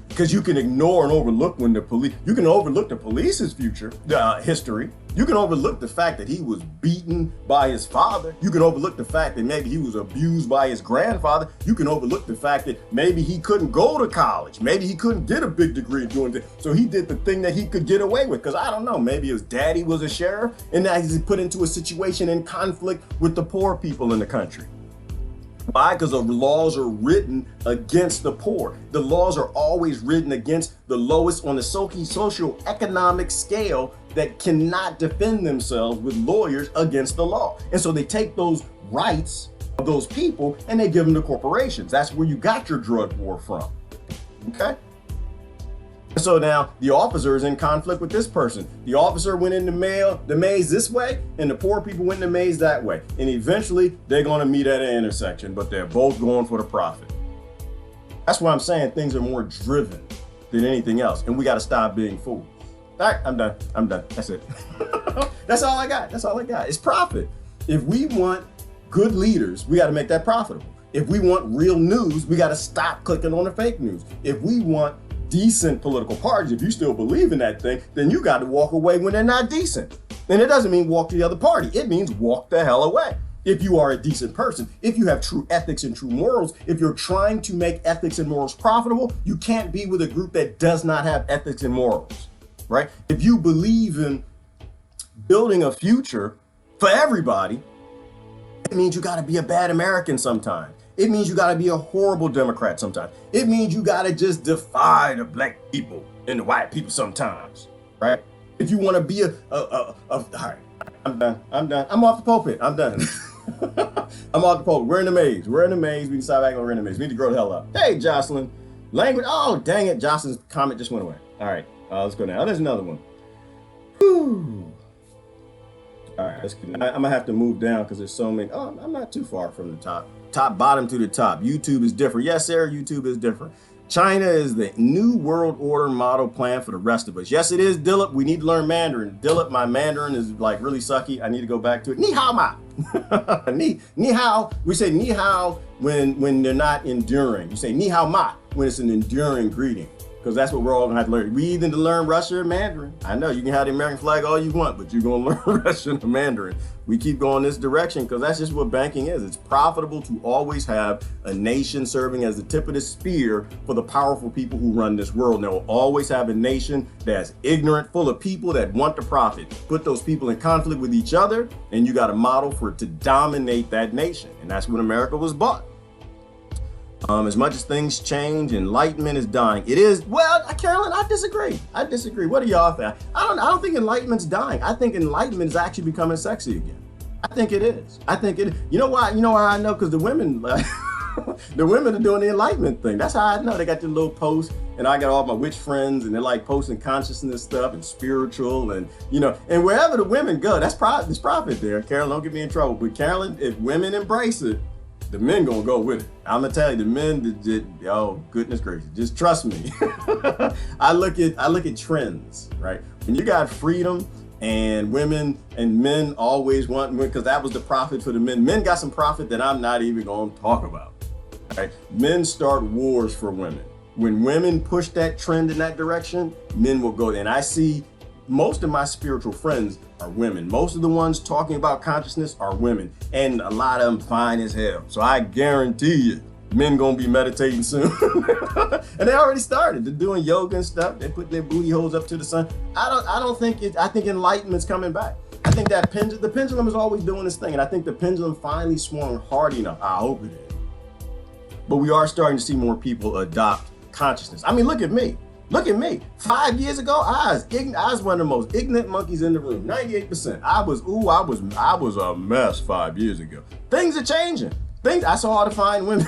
Speaker 1: Because you can ignore and overlook when the police, you can overlook the police's history. You can overlook the fact that he was beaten by his father. You can overlook the fact that maybe he was abused by his grandfather. You can overlook the fact that maybe he couldn't go to college. Maybe he couldn't get a big degree in doing this. So he did the thing that he could get away with. Because I don't know, maybe his daddy was a sheriff and now he's put into a situation in conflict with the poor people in the country. Why? Because the laws are written against the poor. The laws are always written against the lowest on the socio-economic scale that cannot defend themselves with lawyers against the law. And so they take those rights of those people and they give them to corporations. That's where you got your drug war from. Okay? So now the officer is in conflict with this person. The officer went in the maze this way and the poor people went in the maze that way. And eventually they're going to meet at an intersection, but they're both going for the profit. That's why I'm saying things are more driven than anything else. And we got to stop being fools. All right, I'm done. That's it. That's all I got. It's profit. If we want good leaders, we got to make that profitable. If we want real news, we got to stop clicking on the fake news. If we want decent political parties, if you still believe in that thing, then you got to walk away when they're not decent. And it doesn't mean walk to the other party. It means walk the hell away. If you are a decent person, if you have true ethics and true morals, if you're trying to make ethics and morals profitable, you can't be with a group that does not have ethics and morals, right? If you believe in building a future for everybody, it means you got to be a bad American sometimes. It means you got to be a horrible Democrat sometimes. It means you got to just defy the black people and the white people sometimes, right? If you want to be all right, I'm done. I'm off the pulpit. I'm done. I'm off the pulpit. We're in the maze. We decide back we're in the maze. We need to grow the hell up. Hey, Jocelyn. Language. Oh, dang it. Jocelyn's comment just went away. All right. Let's go now. Oh, there's another one. Whew. All right. Let's I'm going to have to move down because there's so many. Oh, I'm not too far from the top. Bottom to the top. YouTube is different. Yes, sir. YouTube is different. China is the new world order model plan for the rest of us. Yes, it is, Dillip. We need to learn Mandarin. Dillip, my Mandarin is like really sucky. I need to go back to it. Ni hao ma. Ni hao. We say ni hao when they're not enduring. You say ni hao ma when it's an enduring greeting. Because that's what we're all gonna have to learn. We either learn Russian or Mandarin. I know you can have the American flag all you want, but you're gonna learn Russian or Mandarin. We keep going this direction because that's just what banking is. It's profitable to always have a nation serving as the tip of the spear for the powerful people who run this world. And they'll always have a nation that's ignorant, full of people that want to profit. Put those people in conflict with each other, and you got a model for it to dominate that nation. And that's when America was bought. As much as things change, enlightenment is dying. It is, well, Carolyn, I disagree. What do y'all think? I don't think enlightenment's dying. I think enlightenment is actually becoming sexy again. I think it is. You know why? You know why I know? Because the women, the women are doing the enlightenment thing. That's how I know. They got their little posts, and I got all my witch friends, and they're like posting consciousness stuff and spiritual, and and wherever the women go, there's profit there. Carolyn, don't get me in trouble. But Carolyn, if women embrace it, the men gonna go with it. I'm gonna tell you, the men, oh goodness gracious, just trust me. I look at trends, right? When you got freedom And women and men always want, because that was the profit for the men. Men got some profit that I'm not even going to talk about. Right? Men start wars for women. When women push that trend in that direction, men will go. And I see most of my spiritual friends are women. Most of the ones talking about consciousness are women. And a lot of them fine as hell. So I guarantee you, men gonna be meditating soon. And they already started. They're doing yoga and stuff. They put their booty holes up to the sun. I think enlightenment's coming back. I think that the pendulum is always doing this thing. And I think the pendulum finally swung hard enough. I hope it is. But we are starting to see more people adopt consciousness. I mean, look at me. Look at me. 5 years ago, I was one of the most ignorant monkeys in the room. 98%. I was a mess 5 years ago. Things are changing. I saw all the fine women.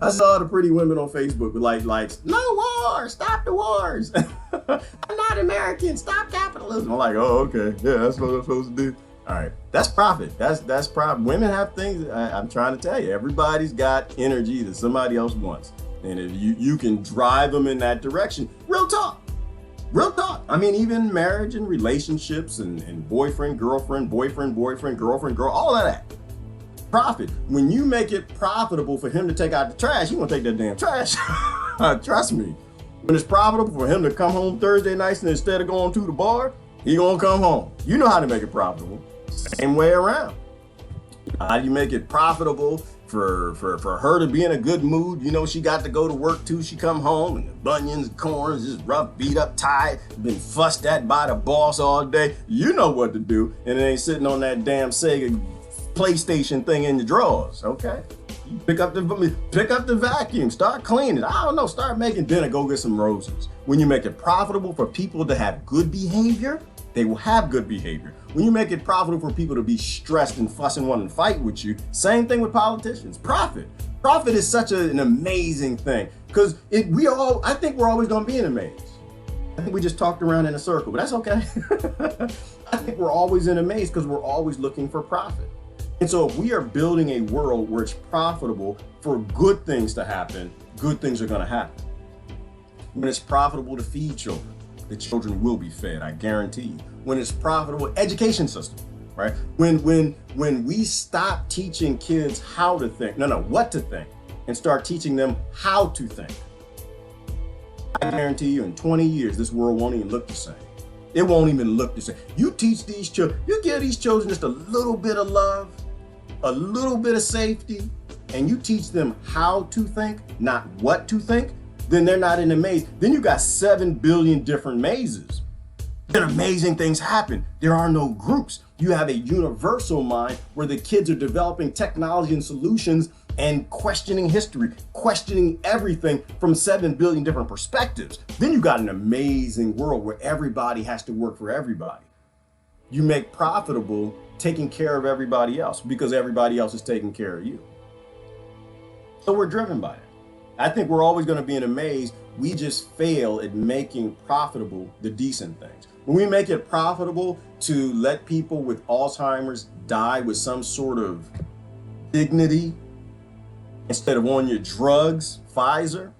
Speaker 1: I saw all the pretty women on Facebook with like, no war, stop the wars. I'm not American, stop capitalism. I'm like, oh, okay, yeah, that's what I'm supposed to do. All right, that's profit. That's profit. Women have things. I'm trying to tell you, everybody's got energy that somebody else wants, and if you can drive them in that direction, real talk. Real talk. I mean, even marriage and relationships and boyfriend, girlfriend, girlfriend, girl, all of that. Profit. When you make it profitable for him to take out the trash, he won't take that damn trash. Trust me. When it's profitable for him to come home Thursday nights and instead of going to the bar, he gonna come home. You know how to make it profitable. Same way around. How do you make it profitable for her to be in a good mood? You know, she got to go to work too. She come home and the bunions, corns, just rough, beat up, tired, been fussed at by the boss all day. You know what to do, and it ain't sitting on that damn Sega PlayStation thing in your drawers. Okay, you pick up the vacuum, start cleaning. I don't know, start making dinner, go get some roses. When you make it profitable for people to have good behavior, they will have good behavior. When you make it profitable for people to be stressed and fussing, wanting to fight with you, same thing with politicians. Profit is such an amazing thing, because I think we're always going to be in a maze. I think we just talked around in a circle, but that's okay. I think we're always in a maze because we're always looking for profit. And so if we are building a world where it's profitable for good things to happen, good things are going to happen. When it's profitable to feed children, the children will be fed, I guarantee you. When it's profitable, education system, right? When we stop teaching kids how to think, what to think, and start teaching them how to think, I guarantee you in 20 years, this world won't even look the same. It won't even look the same. You teach these children, you give these children just a little bit of love, a little bit of safety, and you teach them how to think, not what to think, then they're not in a maze. Then you got 7 billion different mazes. Then amazing things happen. There are no groups. You have a universal mind where the kids are developing technology and solutions and questioning history, questioning everything from 7 billion different perspectives. Then you got an amazing world where everybody has to work for everybody. You make profitable taking care of everybody else because everybody else is taking care of you. So we're driven by it. I think we're always going to be in a maze. We just fail at making profitable the decent things. When we make it profitable to let people with Alzheimer's die with some sort of dignity instead of on your drugs, Pfizer,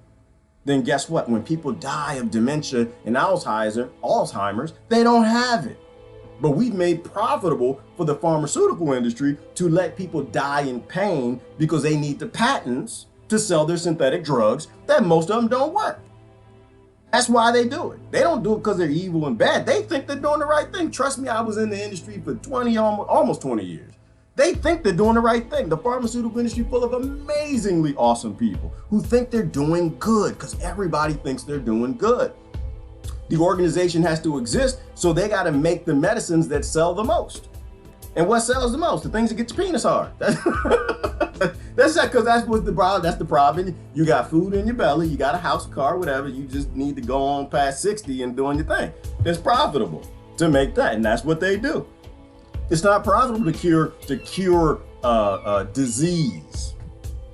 Speaker 1: then guess what? When people die of dementia and Alzheimer's, they don't have it. But we've made profitable for the pharmaceutical industry to let people die in pain because they need the patents to sell their synthetic drugs that most of them don't work. That's why they do it. They don't do it because they're evil and bad. They think they're doing the right thing. Trust me, I was in the industry for almost 20 years. They think they're doing the right thing. The pharmaceutical industry full of amazingly awesome people who think they're doing good because everybody thinks they're doing good. The organization has to exist, so they got to make the medicines that sell the most. And what sells the most? The things that get your penis hard. That's because that's what the problem. That's the problem. You got food in your belly. You got a house, car, whatever. You just need to go on past 60 and doing your thing. It's profitable to make that, and that's what they do. It's not profitable to cure disease.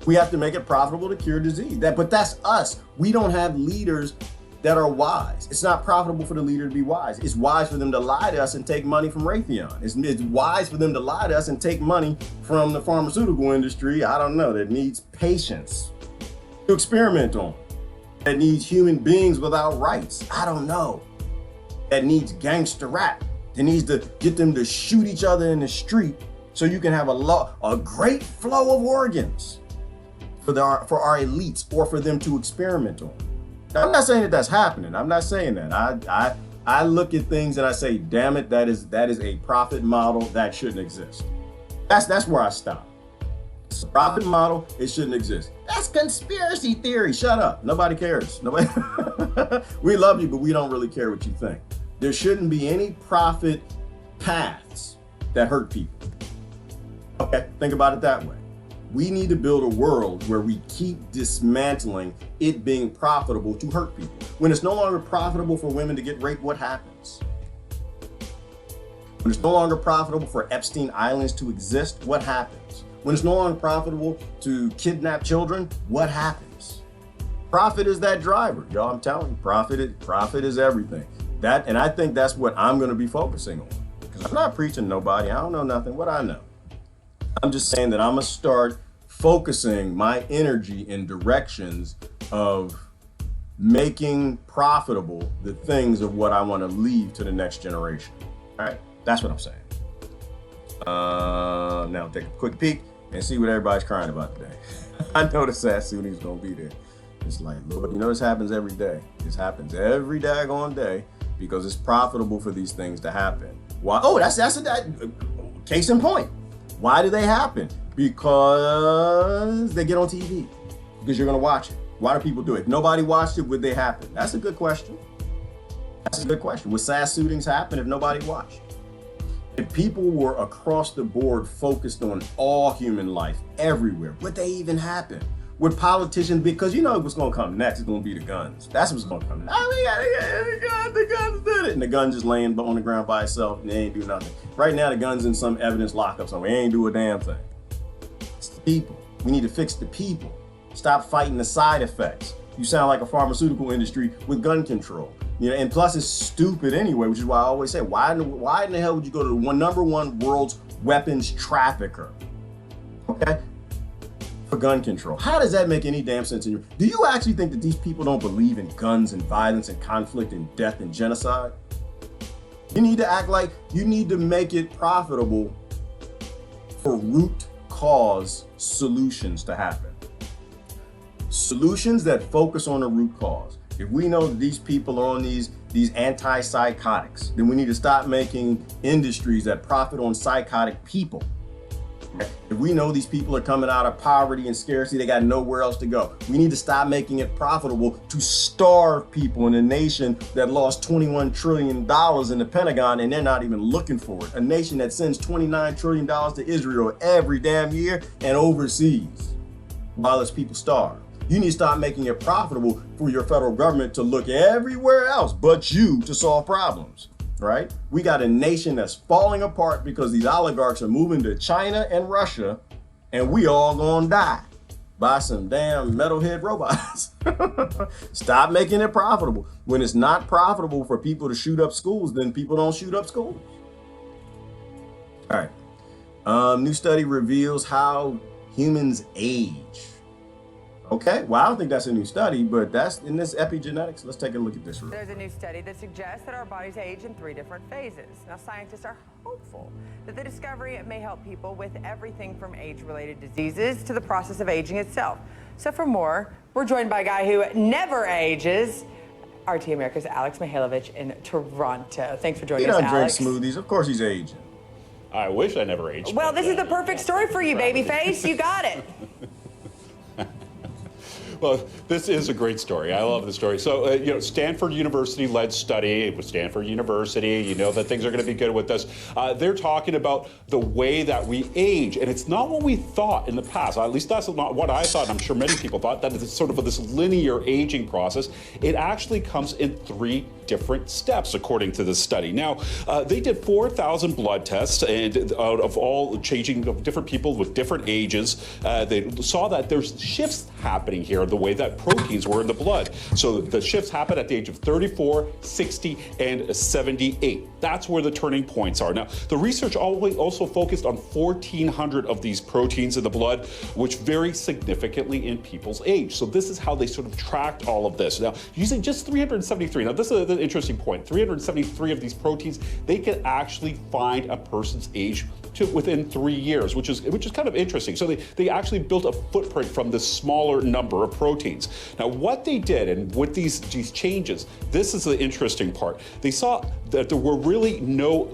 Speaker 1: We have to make it profitable to cure disease. But that's us. We don't have leaders that are wise. It's not profitable for the leader to be wise. It's wise for them to lie to us and take money from Raytheon. It's wise for them to lie to us and take money from the pharmaceutical industry, I don't know, that needs patients to experiment on, that needs human beings without rights, I don't know, that needs gangster rap. It needs to get them to shoot each other in the street so you can have a great flow of organs for our elites or for them to experiment on. Now, I'm not saying that that's happening. I'm not saying that. I look at things and I say, damn it, that is a profit model that shouldn't exist. That's where I stop. It's a profit model, it shouldn't exist. That's conspiracy theory. Shut up. Nobody cares. Nobody. We love you, but we don't really care what you think. There shouldn't be any profit paths that hurt people. Okay, think about it that way. We need to build a world where we keep dismantling it being profitable to hurt people. When it's no longer profitable for women to get raped, what happens? When it's no longer profitable for Epstein Islands to exist, what happens? When it's no longer profitable to kidnap children, what happens? Profit is that driver, y'all. I'm telling you, profit is everything. And I think that's what I'm going to be focusing on. Because I'm not preaching to nobody. I don't know nothing. What I know. I'm just saying that I'm going to start focusing my energy in directions of making profitable the things of what I want to leave to the next generation. All right, that's what I'm saying. Now take a quick peek and see what everybody's crying about today. I know the Sassooni's gonna be there. It's like, Lord, you know this happens every day. This happens every daggone day because it's profitable for these things to happen. Why? Oh, that's a case in point. Why do they happen? Because they get on TV. Because you're gonna watch it. Why do people do it? If nobody watched it, would they happen? That's a good question. That's a good question. Would SASS shootings happen if nobody watched? If people were across the board focused on all human life everywhere, would they even happen? Would politicians, because you know what's gonna come next, it's gonna be the guns. That's what's gonna come next. Oh, we gotta get the guns did it. And the gun just laying on the ground by itself and they ain't do nothing. Right now the gun's in some evidence lockup somewhere. They ain't do a damn thing. It's the people. We need to fix the people. Stop fighting the side effects. You sound like a pharmaceutical industry with gun control. You know, and plus it's stupid anyway, which is why I always say, why in the hell would you go to the number one world's weapons trafficker? Okay? For gun control. How does that make any damn sense in you? Do you actually think that these people don't believe in guns and violence and conflict and death and genocide? You need to act like you need to make it profitable for root cause solutions to happen. Solutions that focus on the root cause. If we know that these people are on these antipsychotics, then we need to stop making industries that profit on psychotic people. If we know these people are coming out of poverty and scarcity, they got nowhere else to go. We need to stop making it profitable to starve people in a nation that lost $21 trillion in the Pentagon and they're not even looking for it. A nation that sends $29 trillion to Israel every damn year and overseas while its people starve. You need to stop making it profitable for your federal government to look everywhere else but you to solve problems, right? We got a nation that's falling apart because these oligarchs are moving to China and Russia, and we all gonna die by some damn metalhead robots. Stop making it profitable. When it's not profitable for people to shoot up schools, then people don't shoot up schools. All right. New study reveals how humans age. Okay, well, I don't think that's a new study, but that's in this epigenetics. Let's take a look at this.
Speaker 2: There's a new study that suggests that our bodies age in 3 different phases. Now, scientists are hopeful that the discovery may help people with everything from age-related diseases to the process of aging itself. So for more, we're joined by a guy who never ages, RT America's Alex Mihailovich in Toronto. Thanks for joining us, Alex.
Speaker 1: He doesn't drink smoothies. Of course he's aging.
Speaker 3: I wish I never aged.
Speaker 2: Well, this is the perfect story for you, babyface. You got it.
Speaker 3: Well, this is a great story. I love the story. So, Stanford University-led study with Stanford University, you know that things are going to be good with this. They're talking about the way that we age, and it's not what we thought in the past. At least that's not what I thought, and I'm sure many people thought, that it's sort of this linear aging process. It actually comes in 3 different steps, according to this study. Now, they did 4,000 blood tests, and out of all changing of different people with different ages, they saw that there's shifts happening here. the way that proteins were in the blood. So the shifts happen at the age of 34, 60, and 78. That's where the turning points are. Now, the research also focused on 1,400 of these proteins in the blood, which vary significantly in people's age. So this is how they sort of tracked all of this. Now, using just 373. Now, this is an interesting point. 373 of these proteins, they can actually find a person's age to within 3 years, which is kind of interesting. So they actually built a footprint from this smaller number of proteins. Now, what they did, and with these changes, this is the interesting part. They saw that there were really no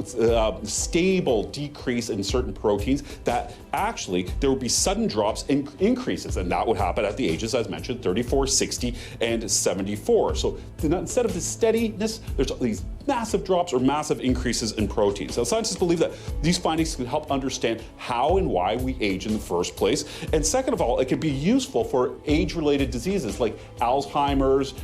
Speaker 3: stable decrease in certain proteins, that actually there would be sudden drops and increases, and that would happen at the ages, as mentioned, 34, 60, and 74. So instead of the steadiness, there's these massive drops or massive increases in proteins. Now, scientists believe that these findings can help understand how and why we age in the first place. And second of all, it can be useful for age-related diseases like Alzheimer's,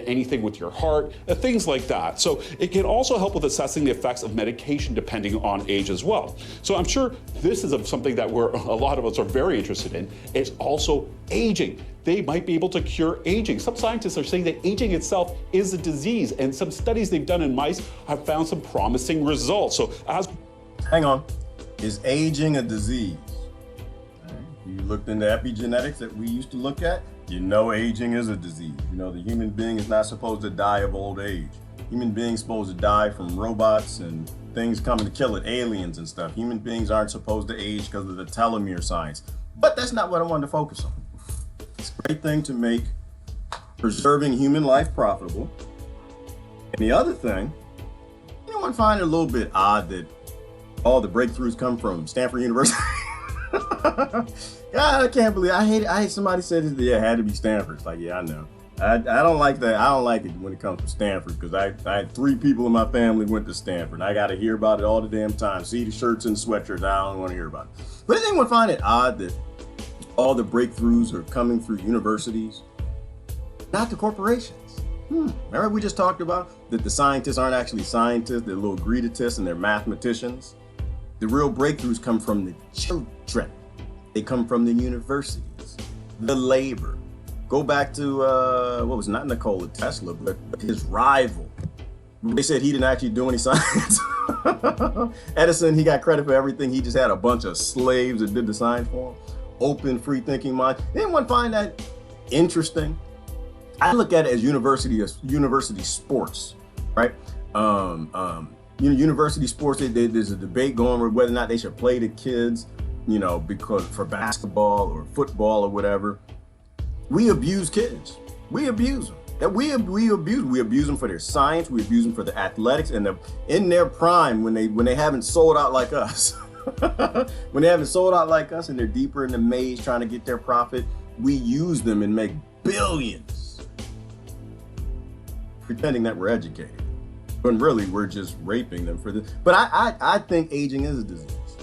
Speaker 3: anything with your heart, things like that. So it can also help with assessing the effects of medication depending on age as well. So I'm sure this is something that a lot of us are very interested in. It's also aging. They might be able to cure aging. Some scientists are saying that aging itself is a disease, and some studies they've done in mice have found some promising results. So
Speaker 1: hang on, is aging a disease? You looked into epigenetics that we used to look at, you know aging is a disease. You know the human being is not supposed to die of old age. Human beings supposed to die from robots and things coming to kill it, aliens and stuff. Human beings aren't supposed to age because of the telomere science. But that's not what I wanted to focus on. It's a great thing to make preserving human life profitable. And the other thing, anyone find it a little bit odd that all the breakthroughs come from Stanford University? God, I can't believe, I hate somebody said it, yeah, it had to be Stanford. It's like, yeah, I know. I don't like that. I don't like it when it comes to Stanford, because I had 3 people in my family went to Stanford. I got to hear about it all the damn time. See the shirts and sweatshirts. I don't want to hear about it. But does anyone find it odd that all the breakthroughs are coming through universities, not the corporations? Remember we just talked about that the scientists aren't actually scientists, they're little greeditists and they're mathematicians. The real breakthroughs come from the children. They come from the universities, the labor. Go back to, what was not Nikola Tesla, but his rival. They said he didn't actually do any science. Edison, he got credit for everything. He just had a bunch of slaves that did the science for him. Open, free thinking mind. Anyone find that interesting? I look at it as university sports, right? University sports, there's a debate going over whether or not they should play the kids, because for basketball or football or whatever. We abuse kids. We abuse them. We abuse them for their science. We abuse them for their athletics, and in their prime when they haven't sold out like us. When they haven't sold out like us and they're deeper in the maze trying to get their profit, we use them and make billions, pretending that we're educated, when really we're just raping them for this. But I think aging is a disease.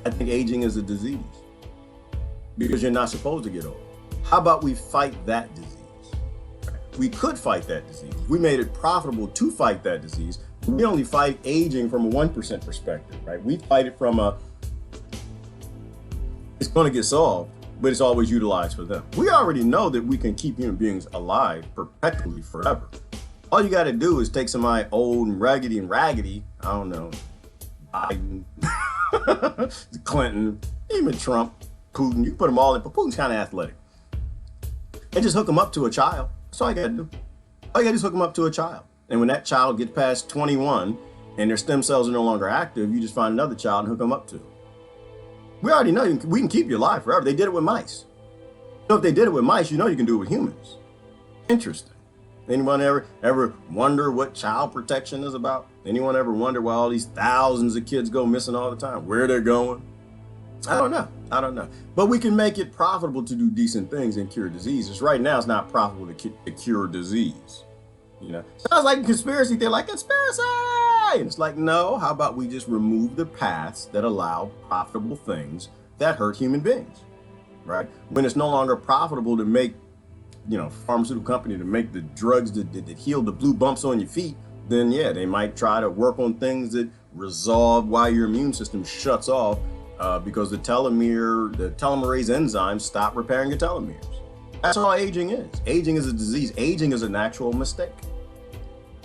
Speaker 1: I think aging is a disease because you're not supposed to get old. How about we fight that disease? We could fight that disease. We made it profitable to fight that disease. We only fight aging from a 1% perspective, right? We fight it from it's going to get solved, but it's always utilized for them. We already know that we can keep human beings alive perpetually forever. All you got to do is take somebody old and raggedy, I don't know, Biden, Clinton, even Trump, Putin. You put them all in, but Putin's kind of athletic. And just hook them up to a child. That's all you got to do. All you got to do is hook them up to a child. And when that child gets past 21 and their stem cells are no longer active, you just find another child and hook them up to. We already know we can keep you alive forever. They did it with mice. So if they did it with mice, you know you can do it with humans. Interesting. Anyone ever wonder what child protection is about? Anyone ever wonder why all these thousands of kids go missing all the time? Where they're going? I don't know. But we can make it profitable to do decent things and cure diseases. Right now, it's not profitable to cure disease. Sounds like a conspiracy. They're like, conspiracy! And it's like, no, how about we just remove the paths that allow profitable things that hurt human beings, right? When it's no longer profitable to make, pharmaceutical company to make the drugs that heal the blue bumps on your feet, then yeah, they might try to work on things that resolve why your immune system shuts off because the telomerase enzymes stop repairing your telomeres. That's all aging is. Aging is a disease. Aging is a natural mistake.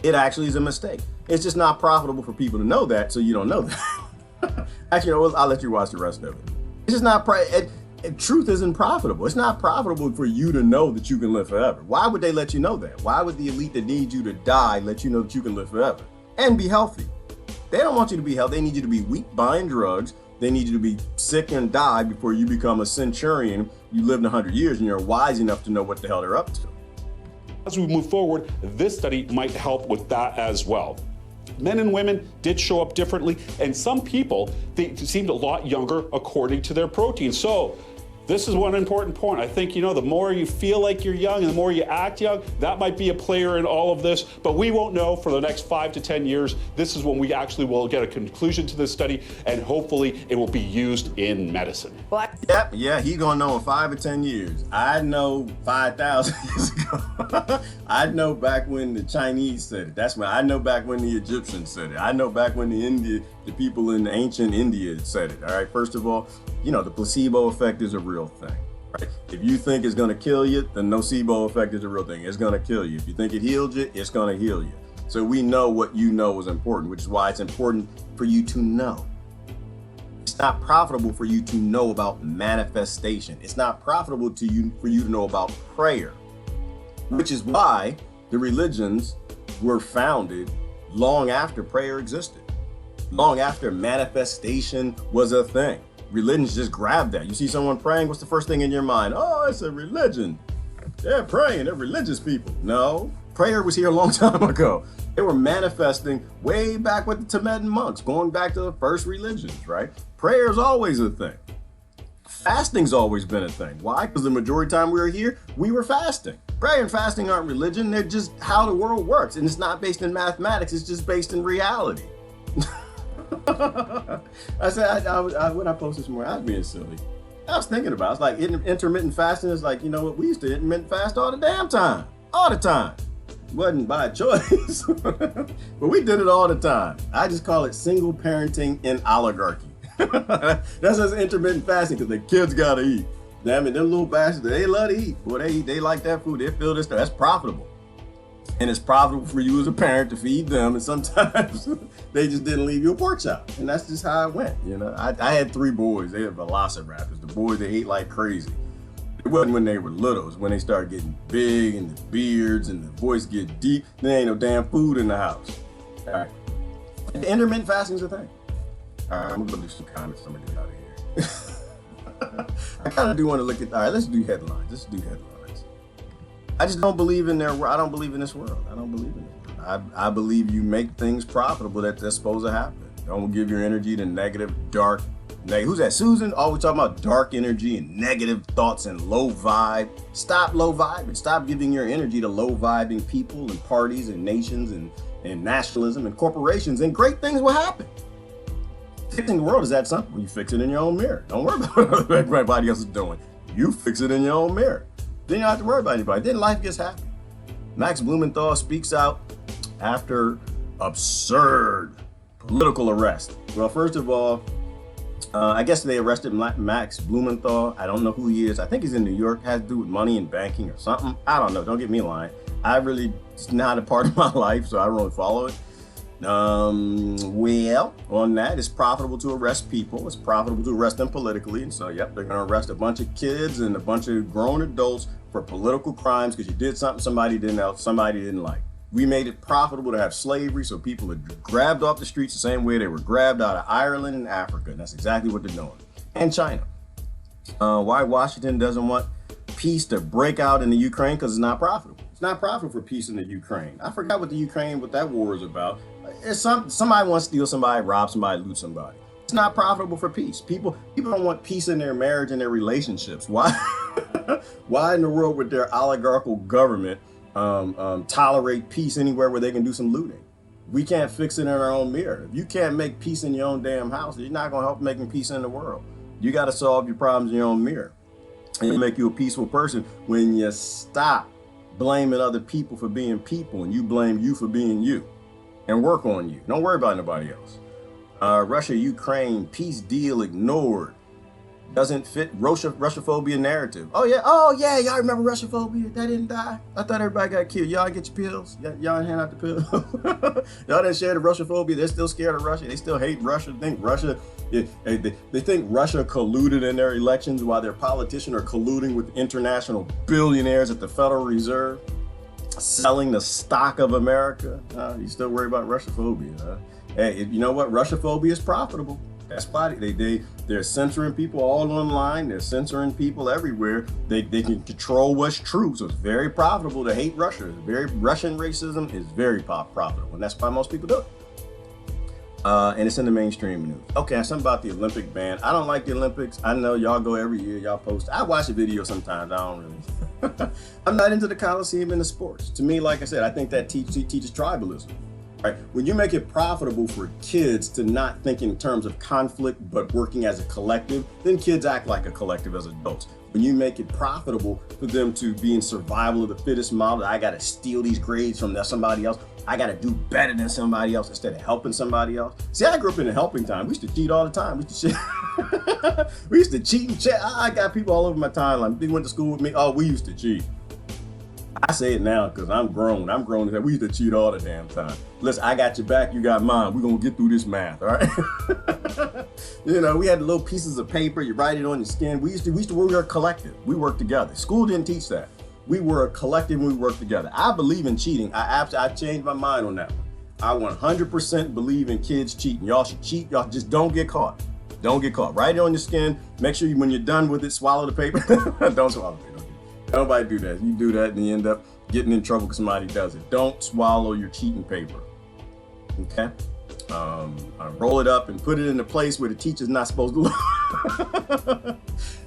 Speaker 1: It actually is a mistake. It's just not profitable for people to know that, so you don't know that. Actually, I'll let you watch the rest of it. It's just not, truth isn't profitable. It's not profitable for you to know that you can live forever. Why would they let you know that? Why would the elite that need you to die let you know that you can live forever and be healthy? They don't want you to be healthy. They need you to be weak, buying drugs. They need you to be sick and die before you become a centurion. You lived 100 years and you're wise enough to know what the hell they're up to.
Speaker 3: As we move forward, this study might help with that as well. Men and women did show up differently, and some people, they seemed a lot younger according to their protein. So this is one important point. I think, the more you feel like you're young and the more you act young, that might be a player in all of this, but we won't know for the next 5 to 10 years. This is when we actually will get a conclusion to this study, and hopefully it will be used in medicine.
Speaker 1: Yeah, he's gonna know in 5 or 10 years. I know 5,000 years ago. I know back when the Chinese said it. That's when I know back when the Egyptians said it. I know back when the people in ancient India said it. All right, first of all, the placebo effect is a real thing, right? If you think it's gonna kill you, the nocebo effect is a real thing. It's gonna kill you. If you think it healed you, it's gonna heal you. So we know what you know is important, which is why it's important for you to know. It's not profitable for you to know about manifestation. It's not profitable for you to know about prayer, which is why the religions were founded long after prayer existed, long after manifestation was a thing. Religions just grabbed that. You see someone praying, what's the first thing in your mind? Oh, it's a religion. They're praying, they're religious people. No, prayer was here a long time ago. They were manifesting way back with the Tibetan monks, going back to the first religions, right? Prayer is always a thing. Fasting's always been a thing. Why? Because the majority of the time we were here, we were fasting. Prayer and fasting aren't religion. They're just how the world works. And it's not based in mathematics. It's just based in reality. I said, when I posted this morning, I was being silly. I was thinking about it. It's like intermittent fasting is like, what? We used to intermittent fast all the damn time. All the time. It wasn't by choice. But we did it all the time. I just call it single parenting in oligarchy. That's just intermittent fasting because the kids gotta eat. Damn it, them little bastards, they love to eat. Boy, they like that food. They feel this stuff. That's profitable. And it's profitable for you as a parent to feed them. And sometimes they just didn't leave you a pork chop. And that's just how it went. I had 3 boys. They had velociraptors. The boys, they ate like crazy. It wasn't when they were little. It was when they started getting big and the beards and the voice get deep. There ain't no damn food in the house. All right. And intermittent fasting is a thing. All right, I'm gonna do some comments. I'm gonna get out of here. I kind of do want to look at. All right, let's do headlines. I just don't believe in I don't believe in this world. I don't believe in it. I believe you make things profitable that's supposed to happen. Don't give your energy to negative, dark. Who's that? Susan? Always talking about dark energy and negative thoughts and low vibe. Stop low vibing. Stop giving your energy to low vibing people and parties and nations and nationalism and corporations, and great things will happen. Fixing the world is that simple. You fix it in your own mirror. Don't worry about what everybody else is doing. You fix it in your own mirror. Then you don't have to worry about anybody. Then life gets happy. Max Blumenthal speaks out after absurd political arrest. Well, first of all, I guess they arrested Max Blumenthal. I don't know who he is. I think he's in New York. Has to do with money and banking or something. I don't know. Don't get me lying. It's not a part of my life, so I don't really follow it. Well, on that, it's profitable to arrest people. It's profitable to arrest them politically. And so, yep, they're going to arrest a bunch of kids and a bunch of grown adults for political crimes because you did something somebody didn't like. We made it profitable to have slavery, so people are grabbed off the streets the same way they were grabbed out of Ireland and Africa. And that's exactly what they're doing. And China. Why Washington doesn't want peace to break out in the Ukraine? Because it's not profitable. It's not profitable for peace in the Ukraine. I forgot what that war is about. It's somebody wants to steal somebody, rob somebody, loot somebody. It's not profitable for peace. People don't want peace in their marriage and their relationships. Why? Why in the world would their oligarchical government tolerate peace anywhere where they can do some looting? We can't fix it in our own mirror. If you can't make peace in your own damn house, you're not going to help making peace in the world. You got to solve your problems in your own mirror and make you a peaceful person when you stop blaming other people for being people and you blame you for being you and work on you. Don't worry about nobody else. Russia-Ukraine peace deal ignored. doesn't fit Russophobia narrative. Oh yeah, y'all remember Russophobia? That didn't die. I thought everybody got killed. Y'all get your pills. Y'all hand out the pills. Y'all didn't share the Russophobia. They're still scared of Russia. They still hate Russia. They think Russia colluded in their elections while their politicians are colluding with international billionaires at the Federal Reserve, selling the stock of America. You still worry about Russophobia? Hey, you know what? Russophobia is profitable. That's why they're censoring people all online. They're censoring people everywhere. They can control what's true. So it's very profitable to hate Russia. Russian racism is very profitable, and that's why most people do it. And it's in the mainstream news. Okay, something about the Olympic ban. I don't like the Olympics. I know y'all go every year. Y'all post. I watch the video sometimes. I don't really. I'm not into the Coliseum and the sports. To me, like I said, I think that teaches tribalism. Right? When you make it profitable for kids to not think in terms of conflict, but working as a collective, then kids act like a collective as adults. When you make it profitable for them to be in survival of the fittest model, I got to steal these grades from somebody else. I got to do better than somebody else instead of helping somebody else. See, I grew up in the helping time. We used to cheat all the time. We used to cheat and cheat. I got people all over my timeline. They went to school with me. Oh, we used to cheat. I say it now because I'm grown. I'm grown. We used to cheat all the damn time. Listen, I got your back, you got mine. We're going to get through this math, all right? You know, we had little pieces of paper. You write it on your skin. We were a collective. We worked together. School didn't teach that. We were a collective and we worked together. I believe in cheating. I changed my mind on that one. I 100% believe in kids cheating. Y'all should cheat. Y'all just don't get caught. Don't get caught. Write it on your skin. Make sure when you're done with it, swallow the paper. Don't swallow the paper. Nobody do that. You do that and you end up getting in trouble because somebody does it. Don't swallow your cheating paper. Okay? Roll it up and put it in a place where the teacher's not supposed to look.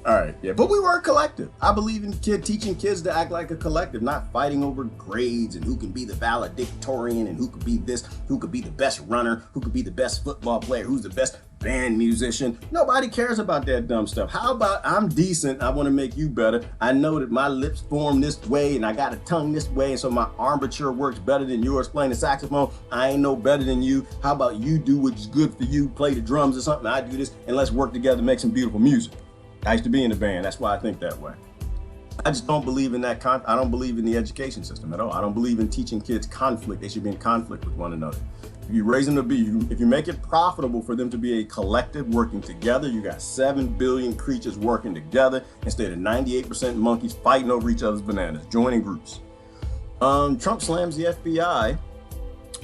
Speaker 1: All right, yeah, but we were a collective. I believe in teaching kids to act like a collective, not fighting over grades and who can be the valedictorian and who could be this, who could be the best runner, who could be the best football player, who's the best band musician. Nobody cares about that dumb stuff. How about I'm decent, I want to make you better. I know that my lips form this way and I got a tongue this way, and so my armature works better than yours playing the saxophone. I ain't no better than you. How about you do what's good for you, play the drums or something, I do this, and let's work together to make some beautiful music. I used to be in the band. That's why I think that way. I just don't believe in that. I don't believe in the education system at all. I don't believe in teaching kids conflict. They should be in conflict with one another. If you raise them to be, if you make it profitable for them to be a collective working together, you got 7 billion creatures working together instead of 98% monkeys fighting over each other's bananas, joining groups. Trump slams the FBI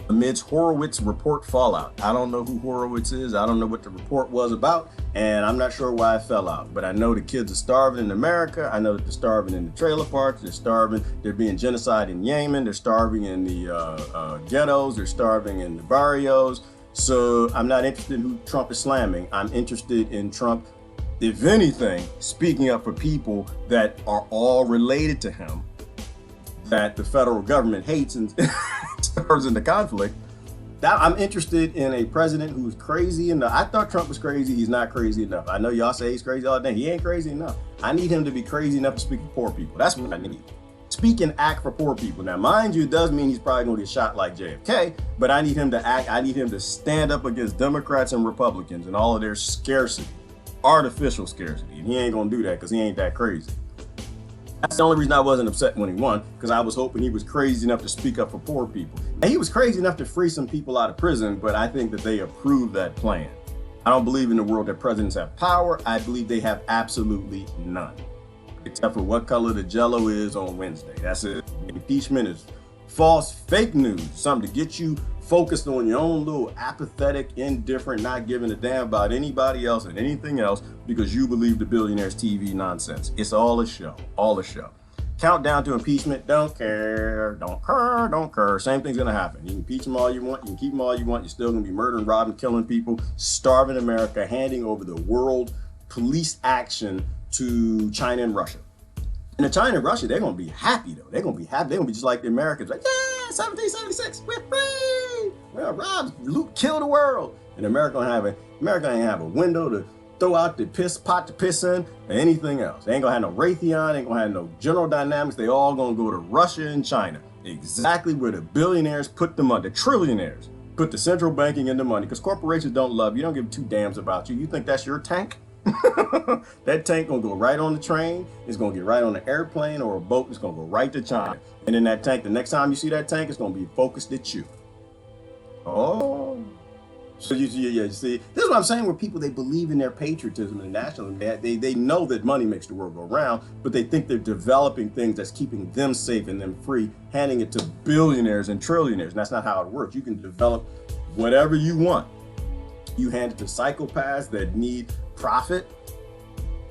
Speaker 1: amidst Horowitz report fallout. I don't know who Horowitz is. I don't know what the report was about, and I'm not sure why it fell out. But I know the kids are starving in America. I know that they're starving in the trailer parks. They're starving. They're being genocide in Yemen. They're starving in the ghettos. They're starving in the barrios. So I'm not interested in who Trump is slamming. I'm interested in Trump, if anything, speaking up for people that are all related to him, that the federal government hates and serves in the conflict. I'm interested in a president who's crazy enough. I thought Trump was crazy. He's not crazy enough. I know y'all say he's crazy all day. He ain't crazy enough. I need him to be crazy enough to speak for poor people. That's what I need. Speak and act for poor people. Now, mind you, it does mean he's probably going to get shot like JFK, but I need him to act. I need him to stand up against Democrats and Republicans and all of their scarcity, artificial scarcity. And he ain't going to do that because he ain't that crazy. That's the only reason I wasn't upset when he won, because I was hoping he was crazy enough to speak up for poor people. And he was crazy enough to free some people out of prison, but I think that they approved that plan. I don't believe in the world that presidents have power. I believe they have absolutely none, except for what color the jello is on Wednesday. That's it. Impeachment is false, fake news, something to get you focused on your own little apathetic, indifferent, not giving a damn about anybody else and anything else because you believe the billionaires' TV nonsense. It's all a show, all a show. Countdown to impeachment, don't care, don't care, don't care. Same thing's gonna happen. You can impeach them all you want, you can keep them all you want, you're still gonna be murdering, robbing, killing people, starving America, handing over the world police action to China and Russia. And the China and Russia, they're gonna be happy though. They're gonna be happy. They're gonna be just like the Americans, like, yeah, 1776, we're free. Well, rob, loot, kill the world. And America ain't have a window to throw out the pot to piss in or anything else. They ain't gonna have no Raytheon, ain't gonna have no General Dynamics. They all gonna go to Russia and China. Exactly where the billionaires put the money, the trillionaires put the central banking in the money, because corporations don't love you, don't give two damns about you. You think that's your tank? That tank gonna go right on the train. It's gonna get right on the airplane or a boat. It's gonna go right to China. And in that tank, the next time you see that tank, it's gonna be focused at you. Oh. So you see, this is what I'm saying. Where people, they believe in their patriotism and nationalism. They know that money makes the world go round, but they think they're developing things that's keeping them safe and them free, handing it to billionaires and trillionaires. And that's not how it works. You can develop whatever you want. You hand it to psychopaths that need profit.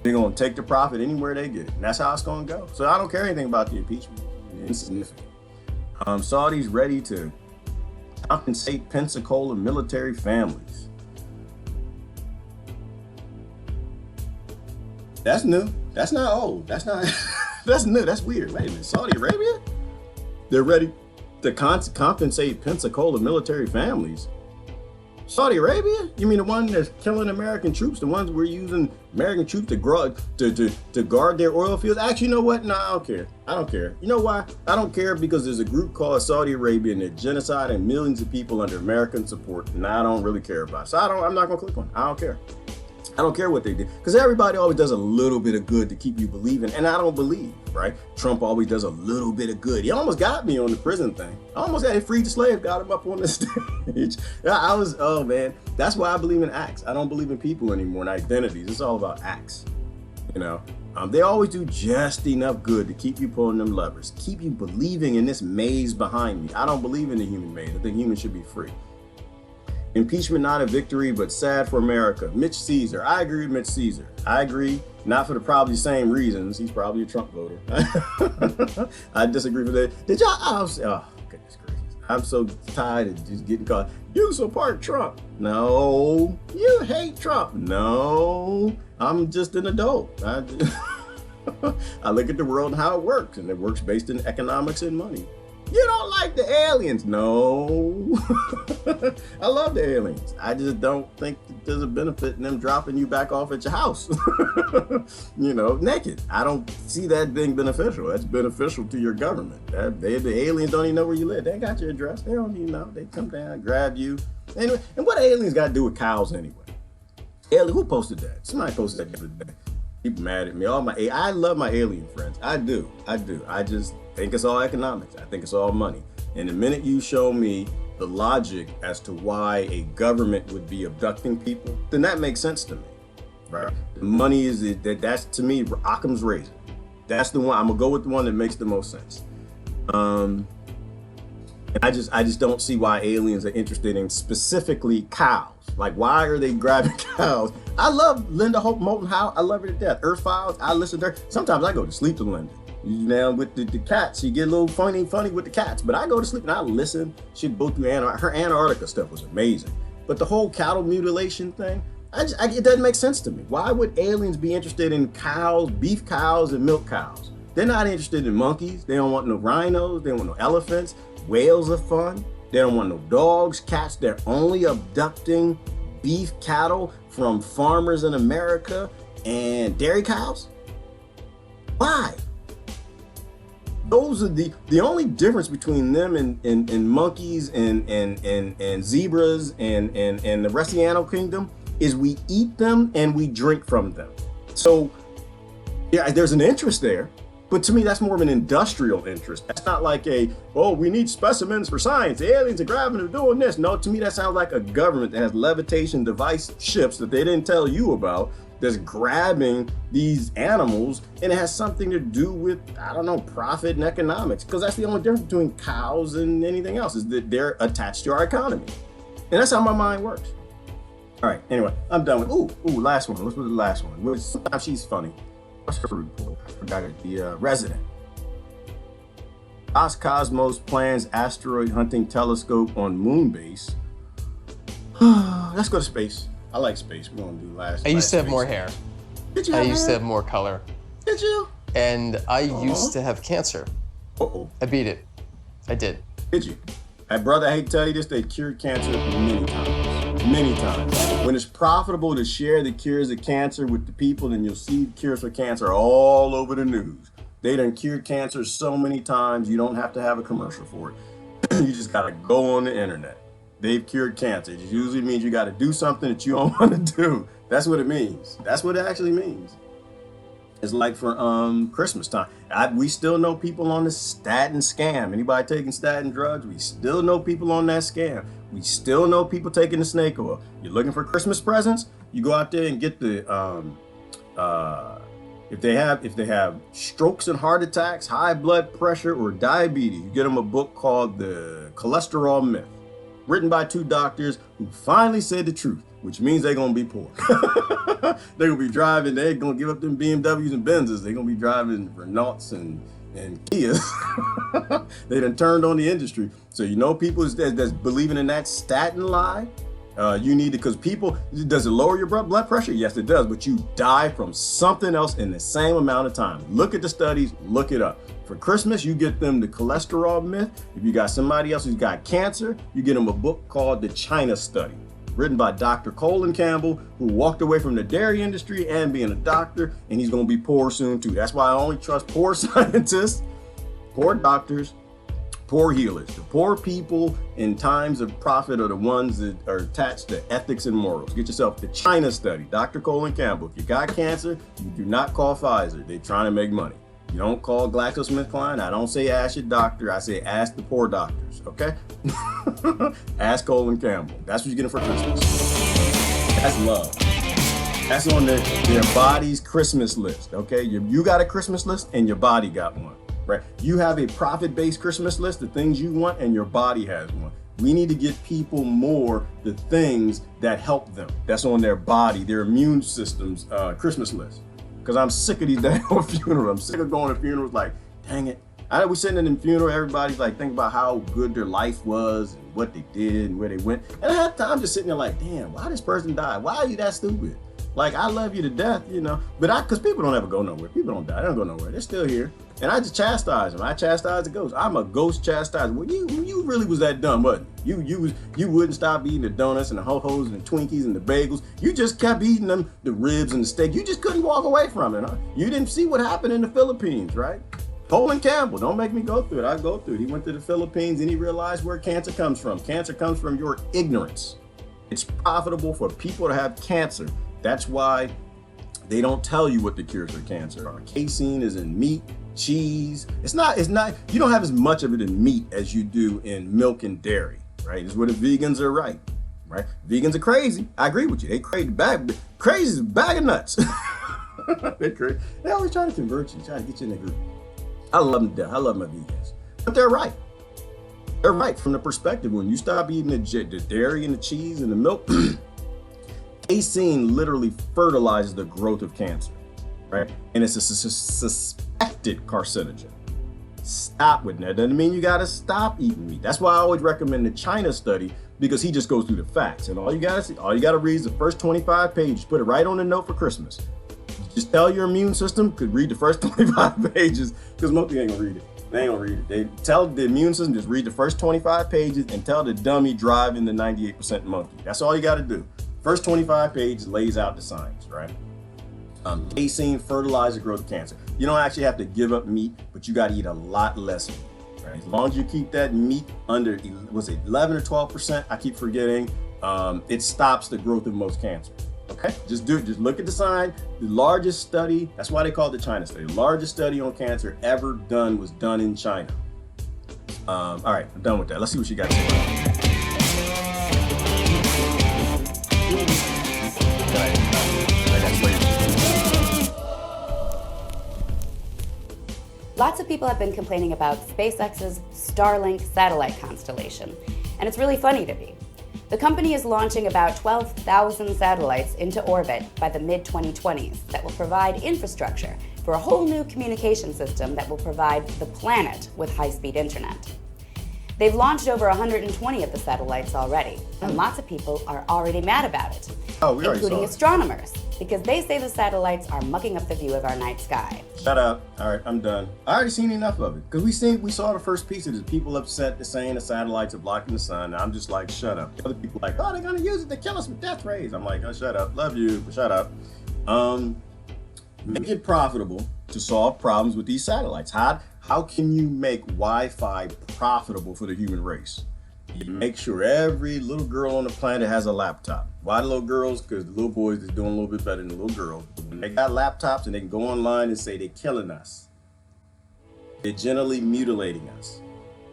Speaker 1: They're gonna take the profit anywhere they get it, and that's how it's gonna go. So I don't care anything about the impeachment. It's insignificant. Saudi's ready to compensate Pensacola military families. That's new. That's not old. That's not. That's new. That's weird. Wait a minute. Saudi Arabia? They're ready to compensate Pensacola military families. Saudi Arabia? You mean the one that's killing American troops? The ones we're using American troops to guard their oil fields? Actually, you know what? No, I don't care. I don't care. You know why? I don't care because there's a group called Saudi Arabia and they're genociding millions of people under American support, and I don't really care about it. So I'm not gonna click on it. I don't care. I don't care what they did, because everybody always does a little bit of good to keep you believing, and I don't believe, right? Trump always does a little bit of good. He almost got me on the prison thing. I almost got freed the slave, got him up on the stage. Oh man, that's why I believe in acts. I don't believe in people anymore and identities. It's all about acts, you know? They always do just enough good to keep you pulling them levers, keep you believing in this maze behind me. I don't believe in the human maze. I think humans should be free. Impeachment not a victory, but sad for America. Mitch Caesar. I agree with Mitch Caesar. I agree, not for the probably same reasons. He's probably a Trump voter. I disagree with that. Did y'all? Oh, goodness gracious. I'm so tired of just getting caught. You support Trump. No. You hate Trump. No. I'm just an adult. I look at the world and how it works, and it works based in economics and money. You don't like the aliens? No. I love the aliens. I just don't think that there's a benefit in them dropping you back off at your house, you know, naked. I don't see that being beneficial. That's beneficial to your government. The aliens don't even know where you live. They ain't got your address. They don't even know. They come down, grab you. Anyway, and what aliens got to do with cows anyway? Who posted that? Somebody posted that the other day. People mad at me. I love my alien friends. I do. I just think it's all economics. I think it's all money. And the minute you show me the logic as to why a government would be abducting people, then that makes sense to me. Right? The money that's to me Occam's razor. That's the one. I'm gonna go with the one that makes the most sense. And I just don't see why aliens are interested in specifically cows. Like, why are they grabbing cows? I love Linda Hope Moulton Howe. I love her to death. Earth Files. I listen to her. Sometimes I go to sleep to Linda. Now with the cats, she get a little funny with the cats. But I go to sleep and I listen. She'd go through her Antarctica stuff was amazing. But the whole cattle mutilation thing, it doesn't make sense to me. Why would aliens be interested in cows, beef cows, and milk cows? They're not interested in monkeys. They don't want no rhinos. They don't want no elephants. Whales are fun. They don't want no dogs, cats. They're only abducting beef cattle from farmers in America and dairy cows. Why? Those are the only difference between them and monkeys and zebras and the rest of the animal kingdom is we eat them and we drink from them. So yeah, there's an interest there. But to me, that's more of an industrial interest. That's not like we need specimens for science. The aliens are grabbing and doing this. No, to me, that sounds like a government that has levitation device ships that they didn't tell you about that's grabbing these animals, and it has something to do with, I don't know, profit and economics, because that's the only difference between cows and anything else is that they're attached to our economy. And that's how my mind works. All right, anyway, I'm done with, last one. Let's do the last one. Sometimes she's funny. What's her report? I forgot it. The resident. Roscosmos plans asteroid-hunting telescope on moon base. Let's go to space. I like space. We're gonna do last.
Speaker 4: I used to have more hair.
Speaker 1: Did you?
Speaker 4: I used to have more color.
Speaker 1: Did you?
Speaker 4: And I used to have cancer. I beat it. I did.
Speaker 1: Did you? Hey, brother, I hate to tell you this, they cured cancer many times. Many times. When it's profitable to share the cures of cancer with the people, then you'll see cures for cancer all over the news. They done cured cancer so many times, you don't have to have a commercial for it. You just gotta go on the internet. they've cured cancer. It usually means you got to do something that you don't want to do. That's what it means. That's what it actually means. It's like for Christmas time. We still know people on the statin scam. Anybody taking statin drugs? We still know people on that scam. We still know people taking the snake oil. You're looking for Christmas presents? You go out there and get the if they have strokes and heart attacks, high blood pressure, or diabetes, you get them a book called The Cholesterol Myth, written by 2 doctors who finally said the truth, which means they're gonna be poor. They're gonna be driving, they're gonna give up them BMWs and Benzes. They're gonna be driving Renaults and Kias. They done turned on the industry. So you know people that's believing in that statin lie. You need to, because people, does it lower your blood pressure? Yes, it does, but you die from something else in the same amount of time. Look at the studies, look it up. For Christmas, you get them the cholesterol myth. If you got somebody else who's got cancer, you get them a book called The China Study, written by Dr. Colin Campbell, who walked away from the dairy industry and being a doctor, and he's gonna be poor soon too. That's why I only trust poor scientists, poor doctors, poor healers. The poor people in times of profit are the ones that are attached to ethics and morals. Get yourself the China Study, Dr. Colin Campbell. If you got cancer, you do not call Pfizer. They're trying to make money. You don't call GlaxoSmithKline. I don't say ask your doctor. I say ask the poor doctors, okay? Ask Colin Campbell. That's what you're getting for Christmas. That's love. That's on their body's Christmas list, okay? You got a Christmas list and your body got one. Right? You have a profit-based Christmas list, the things you want, and your body has one. We need to get people more the things that help them. That's on their body, their immune system's Christmas list. Because I'm sick of these damn funerals. I'm sick of going to funerals like, dang it. We sitting in the funeral, everybody's like thinking about how good their life was and what they did and where they went. And I have time just sitting there like, damn, why this person died? Why are you that stupid? Like, I love you to death, you know, but because people don't ever go nowhere. People don't die, they don't go nowhere. They're still here. And I just chastise them. I chastise the ghost. I'm a ghost chastiser. Well, you really was that dumb, wasn't you? You wouldn't stop eating the donuts and the ho-hos and the Twinkies and the bagels. You just kept eating them, the ribs and the steak. You just couldn't walk away from it, huh? You didn't see what happened in the Philippines, right? Colin Campbell, don't make me go through it. I go through it. He went to the Philippines and he realized where cancer comes from. Cancer comes from your ignorance. It's profitable for people to have cancer. That's why they don't tell you what the cures for cancer are. Casein is in meat, cheese. It's not, you don't have as much of it in meat as you do in milk and dairy, right? It's where the vegans are right? Vegans are crazy. I agree with you. They crazy is a bag of nuts. They're crazy. They always try to convert you, try to get you in the group. I love them to death. I love my vegans. But they're right. They're right from the perspective when you stop eating the dairy and the cheese and the milk, casein literally fertilizes the growth of cancer, right? And it's a suspected carcinogen. Stop with that. Doesn't mean you gotta stop eating meat. That's why I always recommend the China Study, because he just goes through the facts. And all you gotta read is the first 25 pages. Put it right on the note for Christmas. Just tell your immune system to read the first 25 pages, because most people ain't gonna read it. They ain't gonna read it. They tell the immune system just read the first 25 pages and tell the dummy driving the 98% monkey. That's all you gotta do. First 25 pages lays out the science, right? Casein fertilizes growth of cancer. You don't actually have to give up meat, but you got to eat a lot less meat, right? As long as you keep that meat under, was it 11 or 12%? I keep forgetting. It stops the growth of most cancers. Okay, just do it. Just look at the sign. The largest study, that's why they call it the China Study. The largest study on cancer ever done was done in China. All right, I'm done with that. Let's see what you got to say.
Speaker 5: Lots of people have been complaining about SpaceX's Starlink satellite constellation, and it's really funny to me. The company is launching about 12,000 satellites into orbit by the mid-2020s that will provide infrastructure for a whole new communication system that will provide the planet with high-speed internet. They've launched over 120 of the satellites already, and lots of people are already mad about it, including astronomers, because they say the satellites are mucking up the view of our night sky.
Speaker 1: Shut up. All right, I'm done. I already seen enough of it, because we saw the first piece of this. People upset saying the satellites are blocking the sun. I'm just like, shut up. Other people are like, oh, they're gonna use it to kill us with death rays. I'm like, oh, shut up. Love you, but shut up. Make it profitable to solve problems with these satellites. How can you make Wi-Fi profitable for the human race? You make sure every little girl on the planet has a laptop. Why the little girls? Because the little boys is doing a little bit better than the little girls. When they got laptops and they can go online and say they're killing us. They're generally mutilating us.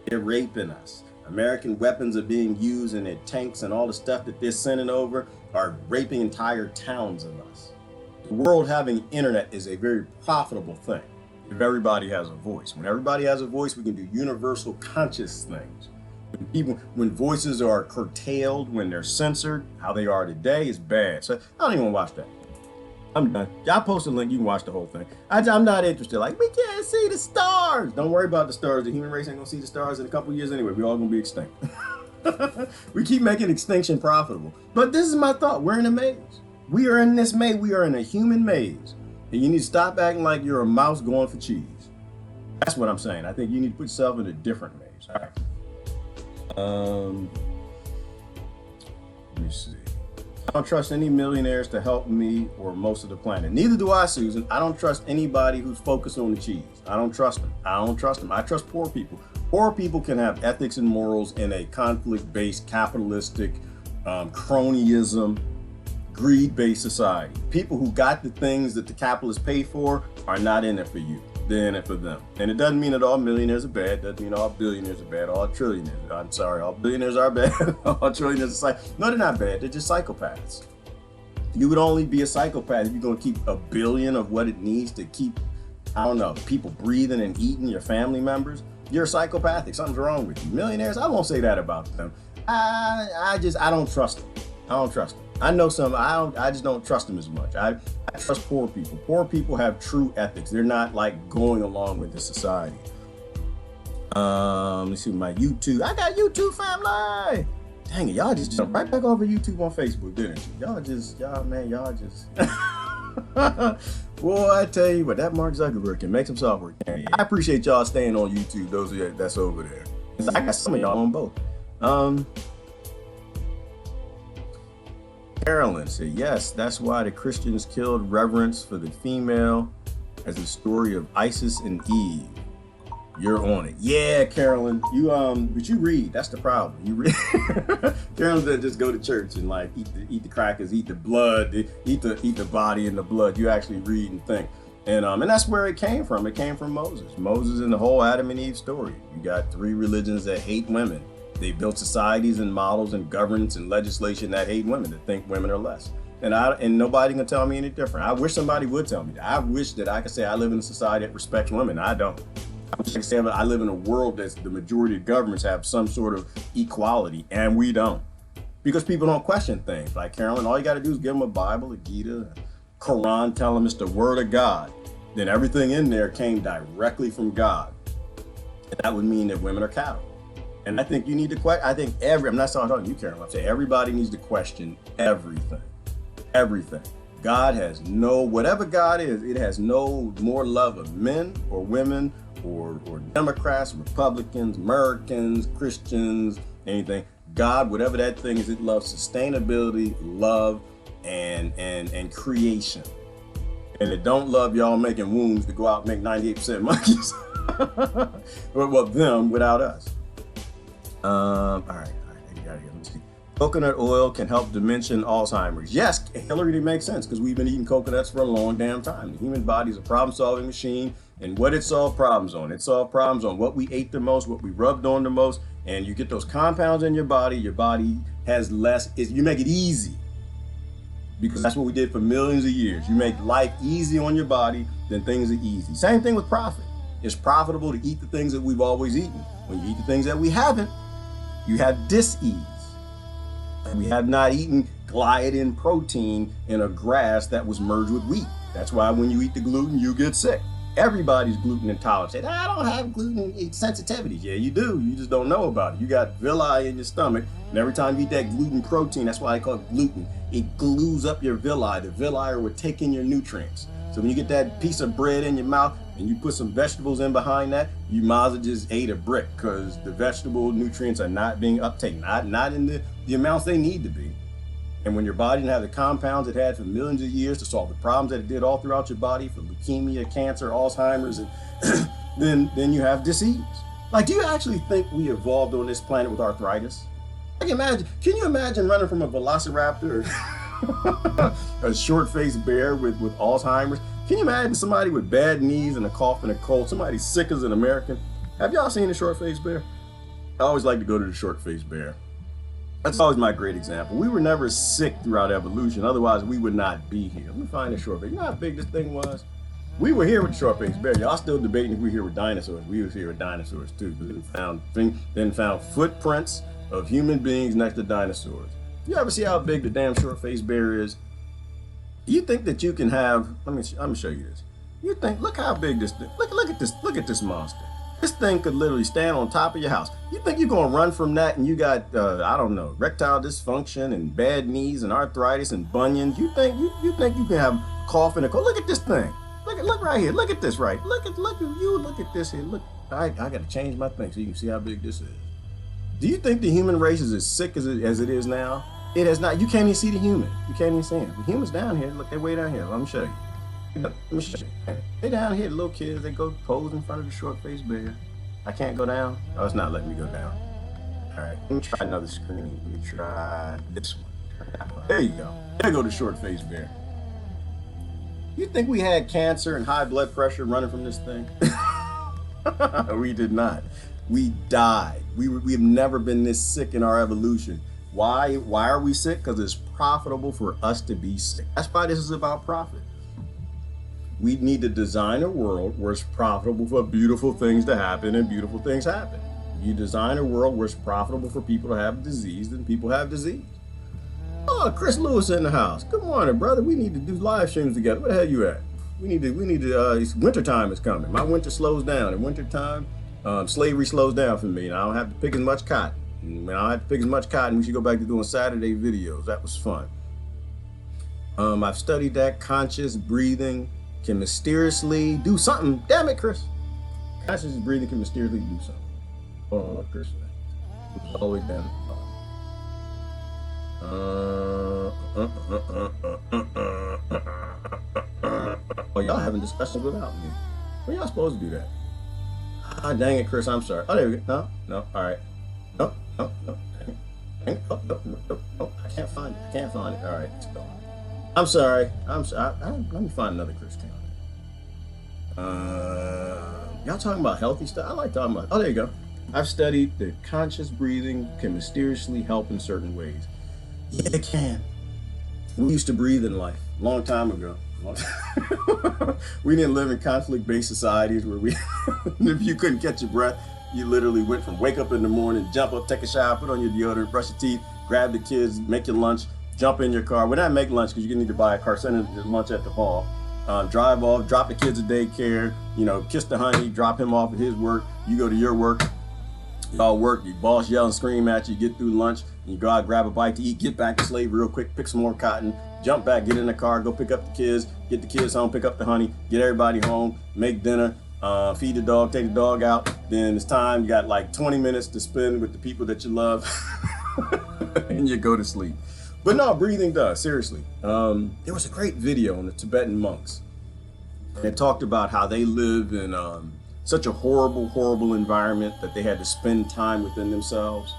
Speaker 1: They're raping us. American weapons are being used in their tanks, and all the stuff that they're sending over are raping entire towns of us. The world having internet is a very profitable thing if everybody has a voice. When everybody has a voice, we can do universal conscious things. When voices are curtailed, when they're censored, how they are today is bad. So I don't even watch that. I'm done. Y'all post a link, you can watch the whole thing. I'm not interested. Like, we can't see the stars. Don't worry about the stars. The human race ain't gonna see the stars in a couple of years anyway. We're all gonna be extinct. We keep making extinction profitable. But this is my thought. We're in a maze. We are in this maze. We are in a human maze. And you need to stop acting like you're a mouse going for cheese. That's what I'm saying. I think you need to put yourself in a different maze. All right. Let me see. I don't trust any millionaires to help me or most of the planet. Neither do I, Susan. I don't trust anybody who's focused on the cheese. I don't trust them. I don't trust them. I trust poor people. Poor people can have ethics and morals in a conflict-based, capitalistic, cronyism, greed-based society. People who got the things that the capitalists pay for are not in it for you. They're in it for them. And it doesn't mean that all millionaires are bad. It doesn't mean all billionaires are bad. All trillionaires. I'm sorry, all billionaires are bad. All trillionaires are no, they're not bad. They're just psychopaths. You would only be a psychopath if you're going to keep $1 billion of what it needs to keep, I don't know, people breathing and eating, your family members. You're psychopathic. Something's wrong with you. Millionaires, I won't say that about them. I don't trust them. I don't trust them. I know some, I just don't trust them as much. I trust poor people. Poor people have true ethics. They're not like going along with the society. Let's see my YouTube. I got YouTube family. Dang it, y'all just jumped right back over YouTube on Facebook, didn't you? Y'all just. Boy, I tell you what, that Mark Zuckerberg can make some software. I appreciate y'all staying on YouTube, those of you that's over there. I got some of y'all on both. Carolyn said, yes, that's why the Christians killed reverence for the female as the story of Isis and Eve. You're on it. Yeah, Carolyn, but you read, that's the problem. You read. Carolyn doesn't just go to church and like eat the crackers, eat the blood, eat the body and the blood. You actually read and think. And that's where it came from. It came from Moses. Moses and the whole Adam and Eve story. You got 3 religions that hate women. They built societies and models and governance and legislation that hate women, that think women are less. And nobody can tell me any different. I wish somebody would tell me that. I wish that I could say I live in a society that respects women. I don't. I wish I could say I live in a world that the majority of governments have some sort of equality, and we don't. Because people don't question things. Like Carolyn, all you got to do is give them a Bible, a Gita, a Quran, tell them it's the word of God. Then everything in there came directly from God. And that would mean that women are cattle. And I think you need to question. I think I'm not talking to you, Carolyn. I'm saying everybody needs to question everything. Everything. God has whatever God is, it has no more love of men or women or Democrats, Republicans, Americans, Christians, anything. God, whatever that thing is, it loves sustainability, love, and creation. And it don't love y'all making wombs to go out and make 98% monkeys. Well, them without us. All right, let's see. Coconut oil can help dementia and Alzheimer's. Yes, Hillary, it makes sense because we've been eating coconuts for a long damn time. The human body is a problem-solving machine, and what it solved problems on? It solved problems on what we ate the most, what we rubbed on the most, and you get those compounds in your body has less, you make it easy. Because that's what we did for millions of years. You make life easy on your body, then things are easy. Same thing with profit. It's profitable to eat the things that we've always eaten. When you eat the things that we haven't, you have dis-ease. We have not eaten gliadin protein in a grass that was merged with wheat. That's why when you eat the gluten, you get sick. Everybody's gluten intolerant. Say, I don't have gluten sensitivity. Yeah, you do. You just don't know about it. You got villi in your stomach, and every time you eat that gluten protein, that's why I call it gluten. It glues up your villi. The villi are what take in your nutrients. So when you get that piece of bread in your mouth and you put some vegetables in behind that, you might as well just ate a brick because the vegetable nutrients are not being uptaken, not in the amounts they need to be. And when your body didn't have the compounds it had for millions of years to solve the problems that it did all throughout your body for leukemia, cancer, Alzheimer's, and then you have disease. Like, do you actually think we evolved on this planet with arthritis? Like, can you imagine running from a velociraptor or a short-faced bear with Alzheimer's? Can you imagine somebody with bad knees and a cough and a cold, somebody sick as an American? Have y'all seen a short-faced bear? I always like to go to the short-faced bear. That's always my great example. We were never sick throughout evolution, otherwise we would not be here. Let me find the short-faced. You know how big this thing was? We were here with the short-faced bear. Y'all still debating if we were here with dinosaurs. We was here with dinosaurs too. Then found footprints of human beings next to dinosaurs. You ever see how big the damn short-faced bear is? You think that you can have, I'm gonna show you this. You think, look how big this thing, look at this monster. This thing could literally stand on top of your house. You think you're gonna run from that and you got, I don't know, erectile dysfunction and bad knees and arthritis and bunions? You think you can have cough and a cold? Look at this thing. Look right here. Look at this right. Look at this here. Look, I gotta change my thing so you can see how big this is. Do you think the human race is as sick as it is now? It has not. You can't even see the human. You can't even see him. The humans down here. Look, they're way down here. Let me show you. They down here, the little kids. They go pose in front of the short-faced bear. I can't go down. Oh, it's not letting me go down. All right, let me try another screen. Let me try this one. There you go. There go the short-faced bear. You think we had cancer and high blood pressure running from this thing? We did not. We died. We've never been this sick in our evolution. Why are we sick? Because it's profitable for us to be sick. That's why this is about profit. We need to design a world where it's profitable for beautiful things to happen, and beautiful things happen. You design a world where it's profitable for people to have disease, then people have disease. Oh, Chris Lewis in the house. Good morning, brother. We need to do live streams together. Where the hell you at? We need to, it's wintertime is coming. My winter slows down. In wintertime, slavery slows down for me, and I don't have to pick as much cotton. When I don't have to pick as much cotton, we should go back to doing Saturday videos. That was fun. I've studied that. Conscious breathing can mysteriously do something. Damn it, Chris. Conscious breathing can mysteriously do something. Hold on, Chris. All the way down. Oh, y'all having discussions without me. When y'all supposed to do that? Ah, dang it, Chris. I'm sorry. Oh, there we go. No. All right. No. Oh, I can't find it. All right, it's gone. I'm sorry. Let me find another Chris calendar. Y'all talking about healthy stuff? I like talking about. Oh, there you go. I've studied that conscious breathing can mysteriously help in certain ways. Yeah, it can. We used to breathe in life a long time ago. We didn't live in conflict-based societies where if you couldn't catch your breath, you literally went from wake up in the morning, jump up, take a shower, put on your deodorant, brush your teeth, grab the kids, make your lunch, jump in your car. Well, not make lunch because you need to buy a car, send your lunch at the mall. Drive off, drop the kids at daycare, kiss the honey, drop him off at his work. You go to your work. Y'all work, your boss yell and scream at you, get through lunch, and you go out, grab a bite to eat, get back to slave real quick, pick some more cotton, jump back, get in the car, go pick up the kids, get the kids home, pick up the honey, get everybody home, make dinner, feed the dog, take the dog out. Then it's time, you got like 20 minutes to spend with the people that you love, and you go to sleep. But no, breathing does, seriously. There was a great video on the Tibetan monks. They talked about how they live in such a horrible environment that they had to spend time within themselves.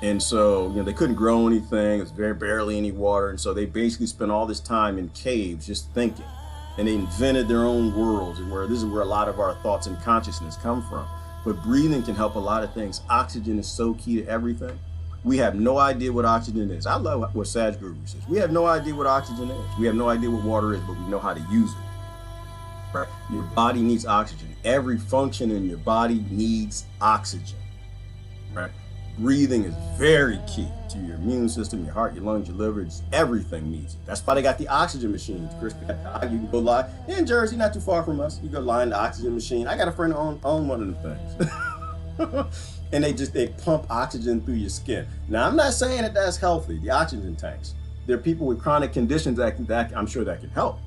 Speaker 1: And so, they couldn't grow anything. It's very barely any water. And so they basically spent all this time in caves just thinking. And they invented their own worlds, and this is where a lot of our thoughts and consciousness come from. But breathing can help a lot of things. Oxygen is so key to everything. We have no idea what oxygen is. I love what Sadhguru says. We have no idea what oxygen is. We have no idea what water is, but we know how to use it. Right? Your body needs oxygen. Every function in your body needs oxygen. Right? Breathing is very key to your immune system, your heart, your lungs, your liver. Everything needs it. That's why they got the oxygen machines. Chris, you can go lie in Jersey, not too far from us. You go lie in the oxygen machine. I got a friend who own one of the things. And they pump oxygen through your skin. Now, I'm not saying that that's healthy, the oxygen tanks. There are people with chronic conditions that I'm sure that can help.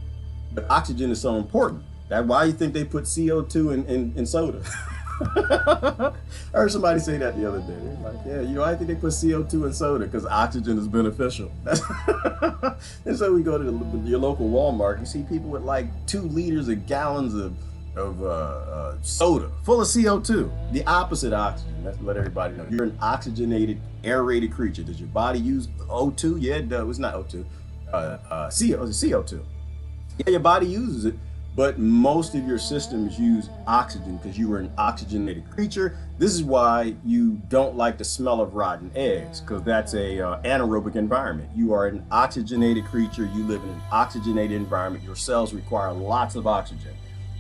Speaker 1: But oxygen is so important. That's why you think they put CO2 in soda. I heard somebody say that the other day. They're like, yeah, I think they put CO2 in soda because oxygen is beneficial. And so we go to your local Walmart, you see people with like 2 liters of gallons of soda full of CO2, the opposite of oxygen. That's to let everybody know. You're an oxygenated, aerated creature. Does your body use O2? Yeah, it does. It's not O2. CO2. Yeah, your body uses it, but most of your systems use oxygen because you are an oxygenated creature. This is why you don't like the smell of rotten eggs, because that's a anaerobic environment. You are an oxygenated creature. You live in an oxygenated environment. Your cells require lots of oxygen.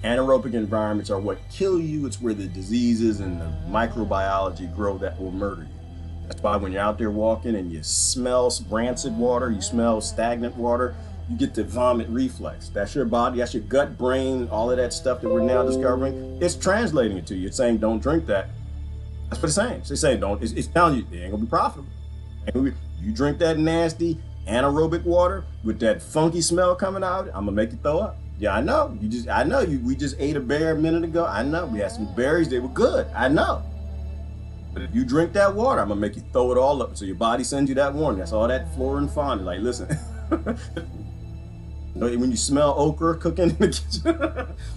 Speaker 1: Anaerobic environments are what kill you. It's where the diseases and the microbiology grow that will murder you. That's why when you're out there walking and you smell rancid water, you smell stagnant water, you get the vomit reflex. That's your body, that's your gut, brain, all of that stuff that we're now discovering. It's translating it to you. It's saying, don't drink that. That's what it's saying. It's saying, don't. It's telling you, it ain't gonna be profitable. You drink that nasty anaerobic water with that funky smell coming out, I'm gonna make you throw up. Yeah, I know. We just ate a bear a minute ago. I know. We had some berries. They were good. I know. But if you drink that water, I'm gonna make you throw it all up. So your body sends you that warning. That's all that flora and fauna. Like, listen. When you smell okra cooking in the kitchen,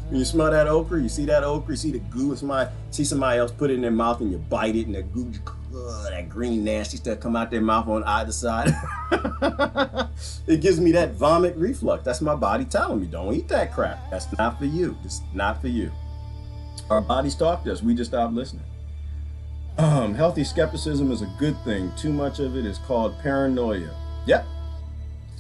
Speaker 1: when you smell that okra, you see that okra, you see the goo, see somebody else put it in their mouth and you bite it and that goo, that green nasty stuff come out their mouth on either side. It gives me that vomit reflux. That's my body telling me, don't eat that crap. That's not for you. It's not for you. Our bodies talk to us. We just stop listening. Healthy skepticism is a good thing. Too much of it is called paranoia. Yep.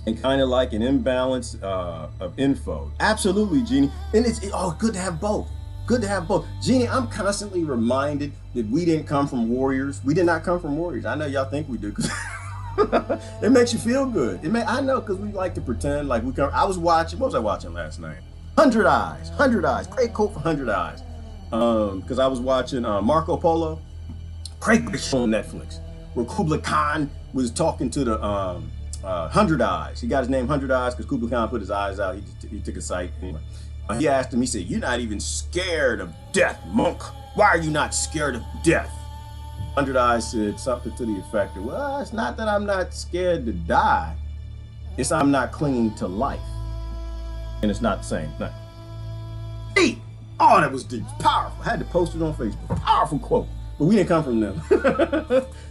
Speaker 1: And kind of like an imbalance of info. Absolutely, Jeannie. And it's good to have both. Good to have both. Jeannie, I'm constantly reminded that we didn't come from warriors. We did not come from warriors. I know y'all think we do, because it makes you feel good. I know, because we like to pretend like we come. I was watching, what was I watching last night? 100 Eyes. 100 Eyes. Great quote for 100 Eyes. Because I was watching Marco Polo. Great show on Netflix, where Kublai Khan was talking to the 100 Eyes. He got his name 100 Eyes because Kublai Khan put his eyes out. He took a sight. Anyway, he asked him, he said, "You're not even scared of death, monk. Why are you not scared of death?" 100 Eyes said something to the effect of, "Well, it's not that I'm not scared to die. It's I'm not clinging to life." And it's not the same thing. Deep. Oh, that was deep. Powerful. I had to post it on Facebook. Powerful quote. But we didn't come from them.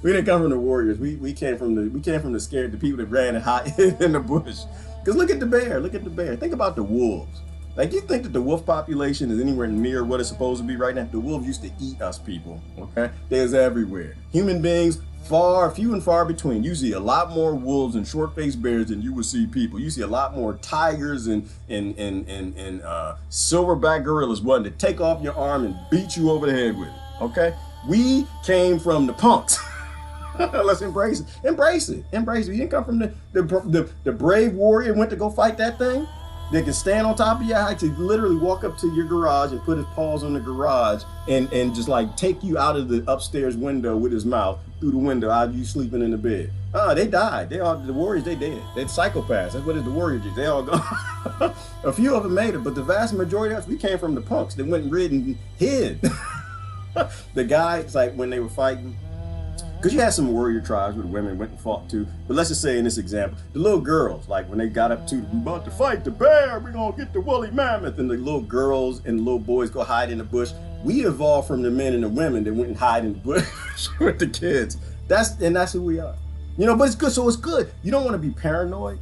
Speaker 1: We didn't come from the warriors. We came from the scared, the people that ran and hid in the bush. Because look at the bear. Look at the bear. Think about the wolves. Like, you think that the wolf population is anywhere near what it's supposed to be right now? The wolves used to eat us people. Okay, they was everywhere. Human beings, few and far between. You see a lot more wolves and short-faced bears than you would see people. You see a lot more tigers and silverback gorillas wanting to take off your arm and beat you over the head with it. Okay. We came from the punks. Let's embrace it. Embrace it. Embrace it. You didn't come from the brave warrior went to go fight that thing. They can stand on top of your house, to literally walk up to your garage and put his paws on the garage and just like take you out of the upstairs window with his mouth through the window out of you sleeping in the bed. They died. The warriors, they dead. They're psychopaths. That's what the warriors did. They all gone. A few of them made it, but the vast majority of us, we came from the punks that went and rid and hid. The guys, like when they were fighting, because you had some warrior tribes where the women went and fought too. But let's just say in this example, the little girls, like when they got up to, we about to fight the bear, we're gonna get the woolly mammoth, and the little girls and the little boys go hide in the bush. We evolved from the men and the women that went and hide in the bush with the kids. That's who we are. But it's good. So it's good. You don't want to be paranoid,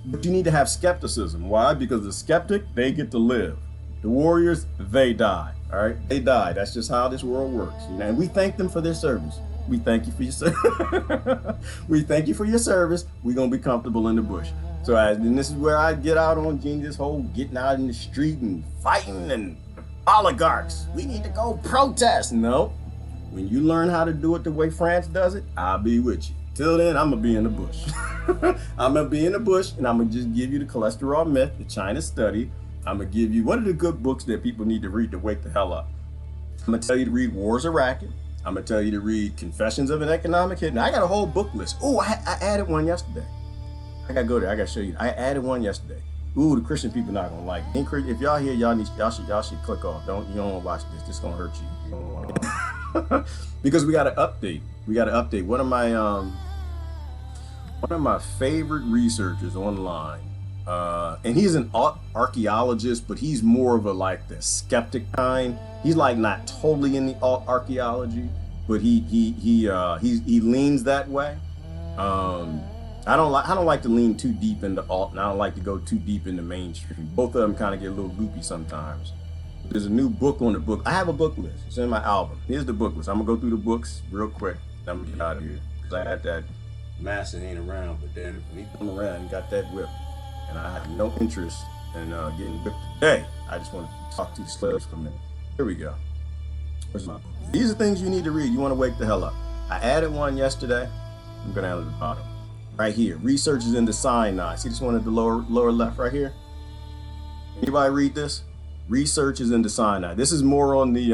Speaker 1: but you need to have skepticism. Why? Because the skeptic, they get to live. The warriors, they die. All right, they die. That's just how this world works. And we thank them for their service. We thank you for your service. We thank you for your service. We're gonna be comfortable in the bush. So, and this is where I get out on Gene, this whole getting out in the street and fighting and oligarchs. We need to go protest. No, when you learn how to do it the way France does it, I'll be with you. Till then, I'm gonna be in the bush. I'm gonna be in the bush, and I'm gonna just give you the cholesterol myth, the China study. I'm gonna give you one of the good books that people need to read to wake the hell up. I'm gonna tell you to read Wars of Racket. I'm gonna tell you to read Confessions of an Economic Hit. Now, I got a whole book list. Oh, I added one yesterday. I gotta go there. I gotta show you. I added one yesterday. Ooh, the Christian people not gonna like it. If y'all here, y'all should click off. You don't wanna watch this. This is gonna hurt you. Because we gotta update. One of my favorite researchers online And he's an archaeologist, but he's more of a like the skeptic kind. He's like not totally in the archaeology, but he leans that way. I don't like to lean too deep into alt, and I don't like to go too deep into mainstream. Both of them kind of get a little loopy sometimes. There's a new book on the book. I have a book list. It's in my album. Here's the book list. I'm gonna go through the books real quick. I'm gonna get out of here because I got that master ain't around, but then when he come around, he got that whip, and I have no interest in getting whipped today. I just want to talk to the slaves for a minute. Here we go. Where's my book? These are things you need to read. You want to wake the hell up. I added one yesterday. I'm going down to the bottom. Right here. Researches into cyanide. See this one at the lower left right here? Anybody read this? Researches into cyanide. This is more on the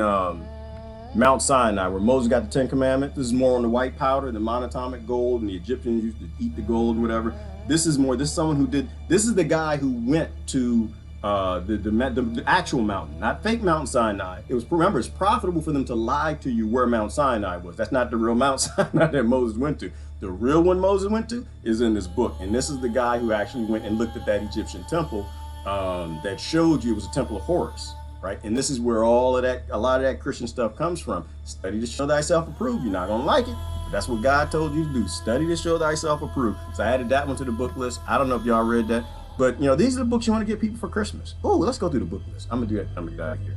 Speaker 1: Mount Sinai, where Moses got the 10 Commandments. This is more on the white powder, the monatomic gold, and the Egyptians used to eat the gold and whatever. This is someone who did, this is the guy who went to the actual mountain, not fake Mount Sinai. Remember, it's profitable for them to lie to you where Mount Sinai was. That's not the real Mount Sinai that Moses went to. The real one Moses went to is in this book. And this is the guy who actually went and looked at that Egyptian temple that showed you it was a temple of Horus, right? And this is where a lot of that Christian stuff comes from. Study to show thyself approved. You're not gonna like it, but that's what God told you to do. Study to show thyself approved. So I added that one to the book list. I don't know if y'all read that, but these are the books you want to get people for Christmas. Oh, let's go through the book list. I'm gonna do that. I'm gonna get out of here.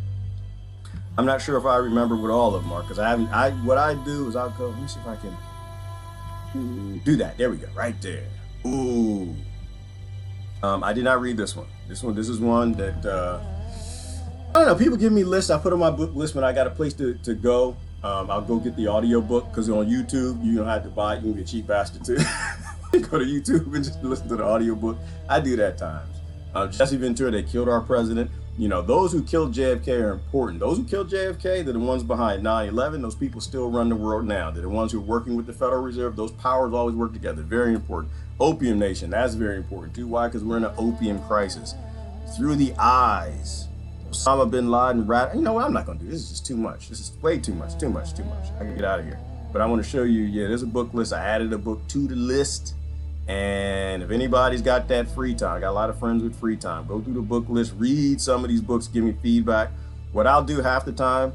Speaker 1: I'm not sure if I remember what all of them are because what I do is I'll go. Let me see if I can do that. There we go. Right there. Ooh. I did not read this one. This is one that I don't know. People give me lists. I put on my book list when I got a place to go. I'll go get the audio book because on YouTube you don't have to buy it. You can be a cheap bastard too. Go to YouTube and just listen to the audio book. I do that at times. Jesse Ventura, they killed our president. Those who killed JFK are important. Those who killed JFK, they're the ones behind 9/11. Those people still run the world now. They're the ones who are working with the Federal Reserve. Those powers always work together. Very important. Opium Nation, that's very important too. Why? Because we're in an opium crisis. Through the eyes. Osama bin Laden, you know what? I'm not going to do this. This is just too much. This is way too much. Too much. I can get out of here. But I want to show you, there's a book list. I added a book to the list. And if anybody's got that free time, I got a lot of friends with free time, go through the book list, read some of these books, give me feedback. What I'll do half the time,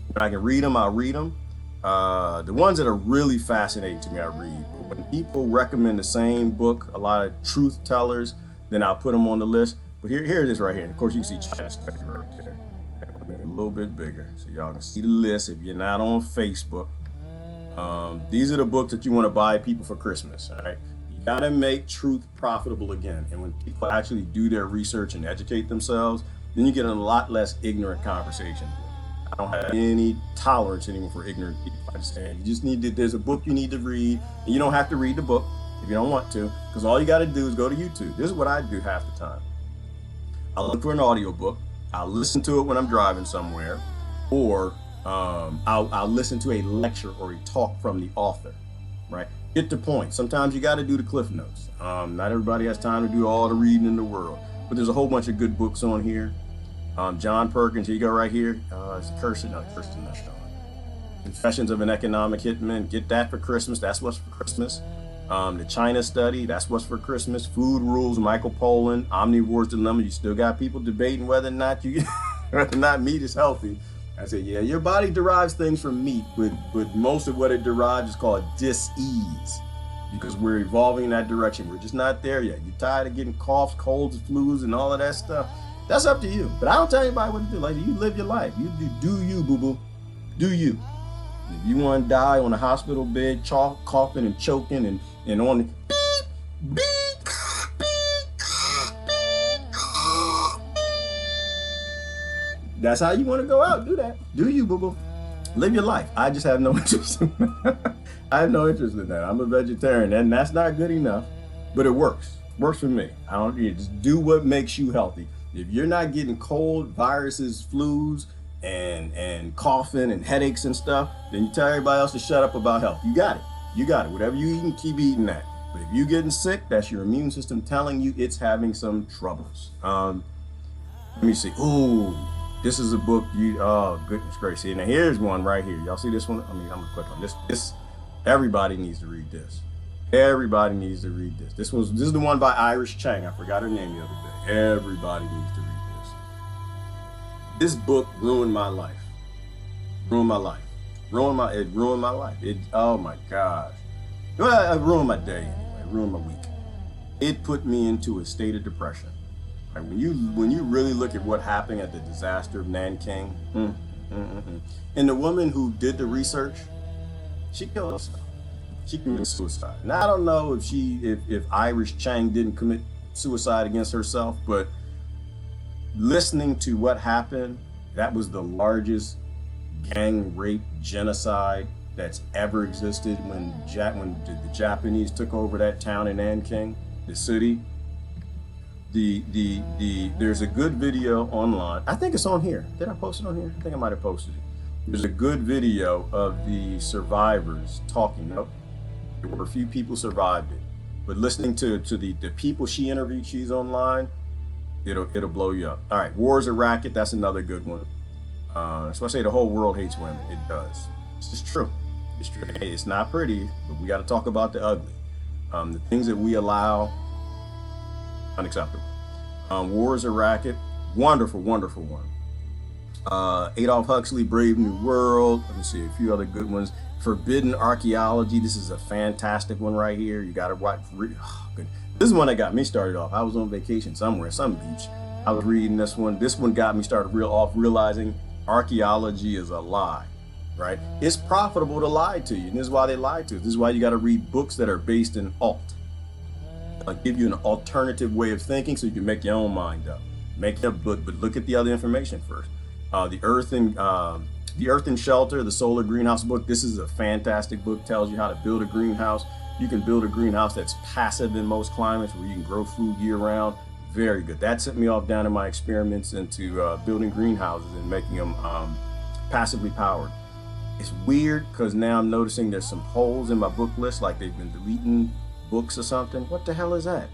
Speaker 1: when I can read them, I'll read them. The ones that are really fascinating to me, I read. But when people recommend the same book, a lot of truth tellers, then I'll put them on the list. But here it is right here. And of course, you can see China study right there. A little bit bigger so y'all can see the list if you're not on Facebook. These are the books that you want to buy people for Christmas, all right? You got to make truth profitable again. And when people actually do their research and educate themselves, then you get a lot less ignorant conversation. I don't have any tolerance anymore for ignorant people. I just say, there's a book you need to read, and you don't have to read the book if you don't want to, because all you got to do is go to YouTube. This is what I do half the time. I'll look for an audiobook. I'll listen to it when I'm driving somewhere, or I'll listen to a lecture or a talk from the author, right? Get the point. Sometimes you got to do the cliff notes. Not everybody has time to do all the reading in the world, but there's a whole bunch of good books on here. John Perkins, here you go right here. It's Kirsten, not Sean. Confessions of an Economic Hitman. Get that for Christmas. That's what's for Christmas. The China Study, that's what's for Christmas. Food Rules, Michael Pollan. Omnivore's Dilemma. You still got people debating whether or not meat is healthy. I said, yeah, your body derives things from meat, but most of what it derives is called dis-ease, because we're evolving in that direction. We're just not there yet. You're tired of getting coughs, colds, flus, and all of that stuff. That's up to you. But I don't tell anybody what to do. Like, you live your life. You do you, boo-boo. Do you. If you want to die on a hospital bed, coughing and choking and on the beep, beep, that's how you want to go out. Do that. Do you, boo-boo. Live your life. I just have no interest in that. I have no interest in that. I'm a vegetarian, and that's not good enough, but it works. Works for me. Just do what makes you healthy. If you're not getting cold, viruses, flus, and coughing and headaches and stuff, then you tell everybody else to shut up about health. You got it. You got it. Whatever you eating, keep eating that. But if you're getting sick, that's your immune system telling you it's having some troubles. Let me see. Ooh. This is a book oh goodness gracious. Now here's one right here. Y'all see this one? I'm gonna click on this. Everybody needs to read this. Everybody needs to read this. This is the one by Iris Chang. I forgot her name the other day. Everybody needs to read this. This book ruined my life. Ruined my life. It ruined my life. Oh my gosh. Well, it ruined my day anyway. It ruined my week. It put me into a state of depression. Like when you really look at what happened at the disaster of Nanking, and the woman who did the research, she killed herself. She committed suicide. Now I don't know if Iris Chang didn't commit suicide against herself, but listening to what happened, that was the largest gang rape genocide that's ever existed when the Japanese took over that town in Nanking, the city. There's a good video online. I think it's on here. Did I post it on here? I think I might have posted it. There's a good video of the survivors talking. Nope. There were a few people survived it, but listening to the people she interviewed, she's online, it'll blow you up. All right, War is a Racket. That's another good one. That's why I say the whole world hates women. It does. It's just true. It's true. It's not pretty, but we got to talk about the ugly. The things that we allow, unacceptable. War is a Racket. Wonderful, wonderful one. Adolf Huxley, Brave New World. Let me see a few other good ones. Forbidden Archaeology. This is a fantastic one right here. You got to watch. This is one that got me started off. I was on vacation somewhere, some beach. I was reading this one. This one got me started realizing archaeology is a lie, right? It's profitable to lie to you, and this is why they lie to you. This is why you got to read books that are based in alt. Give you an alternative way of thinking so you can make your own mind up. But look at the other information first. The Earth and Shelter, the Solar Greenhouse book. This is a fantastic book. Tells you how to build a greenhouse. You can build a greenhouse that's passive in most climates, where you can grow food year round. Very good. That sent me off down in my experiments into building greenhouses and making them passively powered. It's weird because now I'm noticing there's some holes in my book list, like they've been deleting books or something. What the hell is that?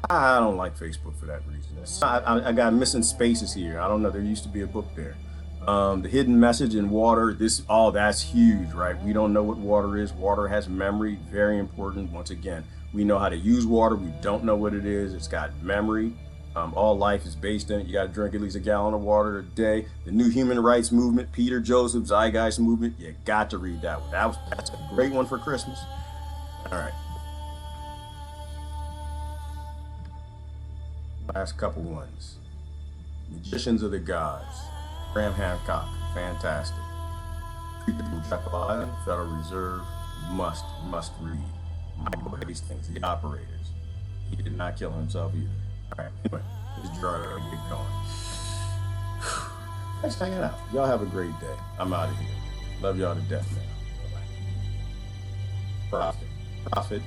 Speaker 1: I don't like Facebook for that reason. I got missing spaces here. I don't know. There used to be a book there. The Hidden Message in Water. That's huge, right? We don't know what water is. Water has memory. Very important. Once again, we know how to use water. We don't know what it is. It's got memory. All life is based in it. You got to drink at least a gallon of water a day. The New Human Rights Movement, Peter Joseph, Zeitgeist Movement. You got to read that one. That's a great one for Christmas. All right. Last couple ones. Magicians of the Gods. Graham Hancock. Fantastic. Jekyll Island, Federal Reserve. Must read. Michael Hastings, The Operators. He did not kill himself either. All right. Anyway, this drug get going. Thanks for hanging out. Y'all have a great day. I'm out of here. Love y'all to death now. Bye-bye. Profit.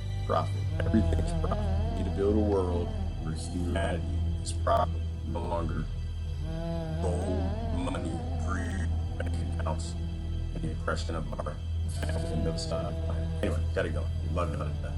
Speaker 1: Everything's profit. We need to build a world where humanity is profit, no longer gold, money, greed, bank accounts, and the oppression of our family and the other side of the planet. Anyway, gotta go. Love y'all to death.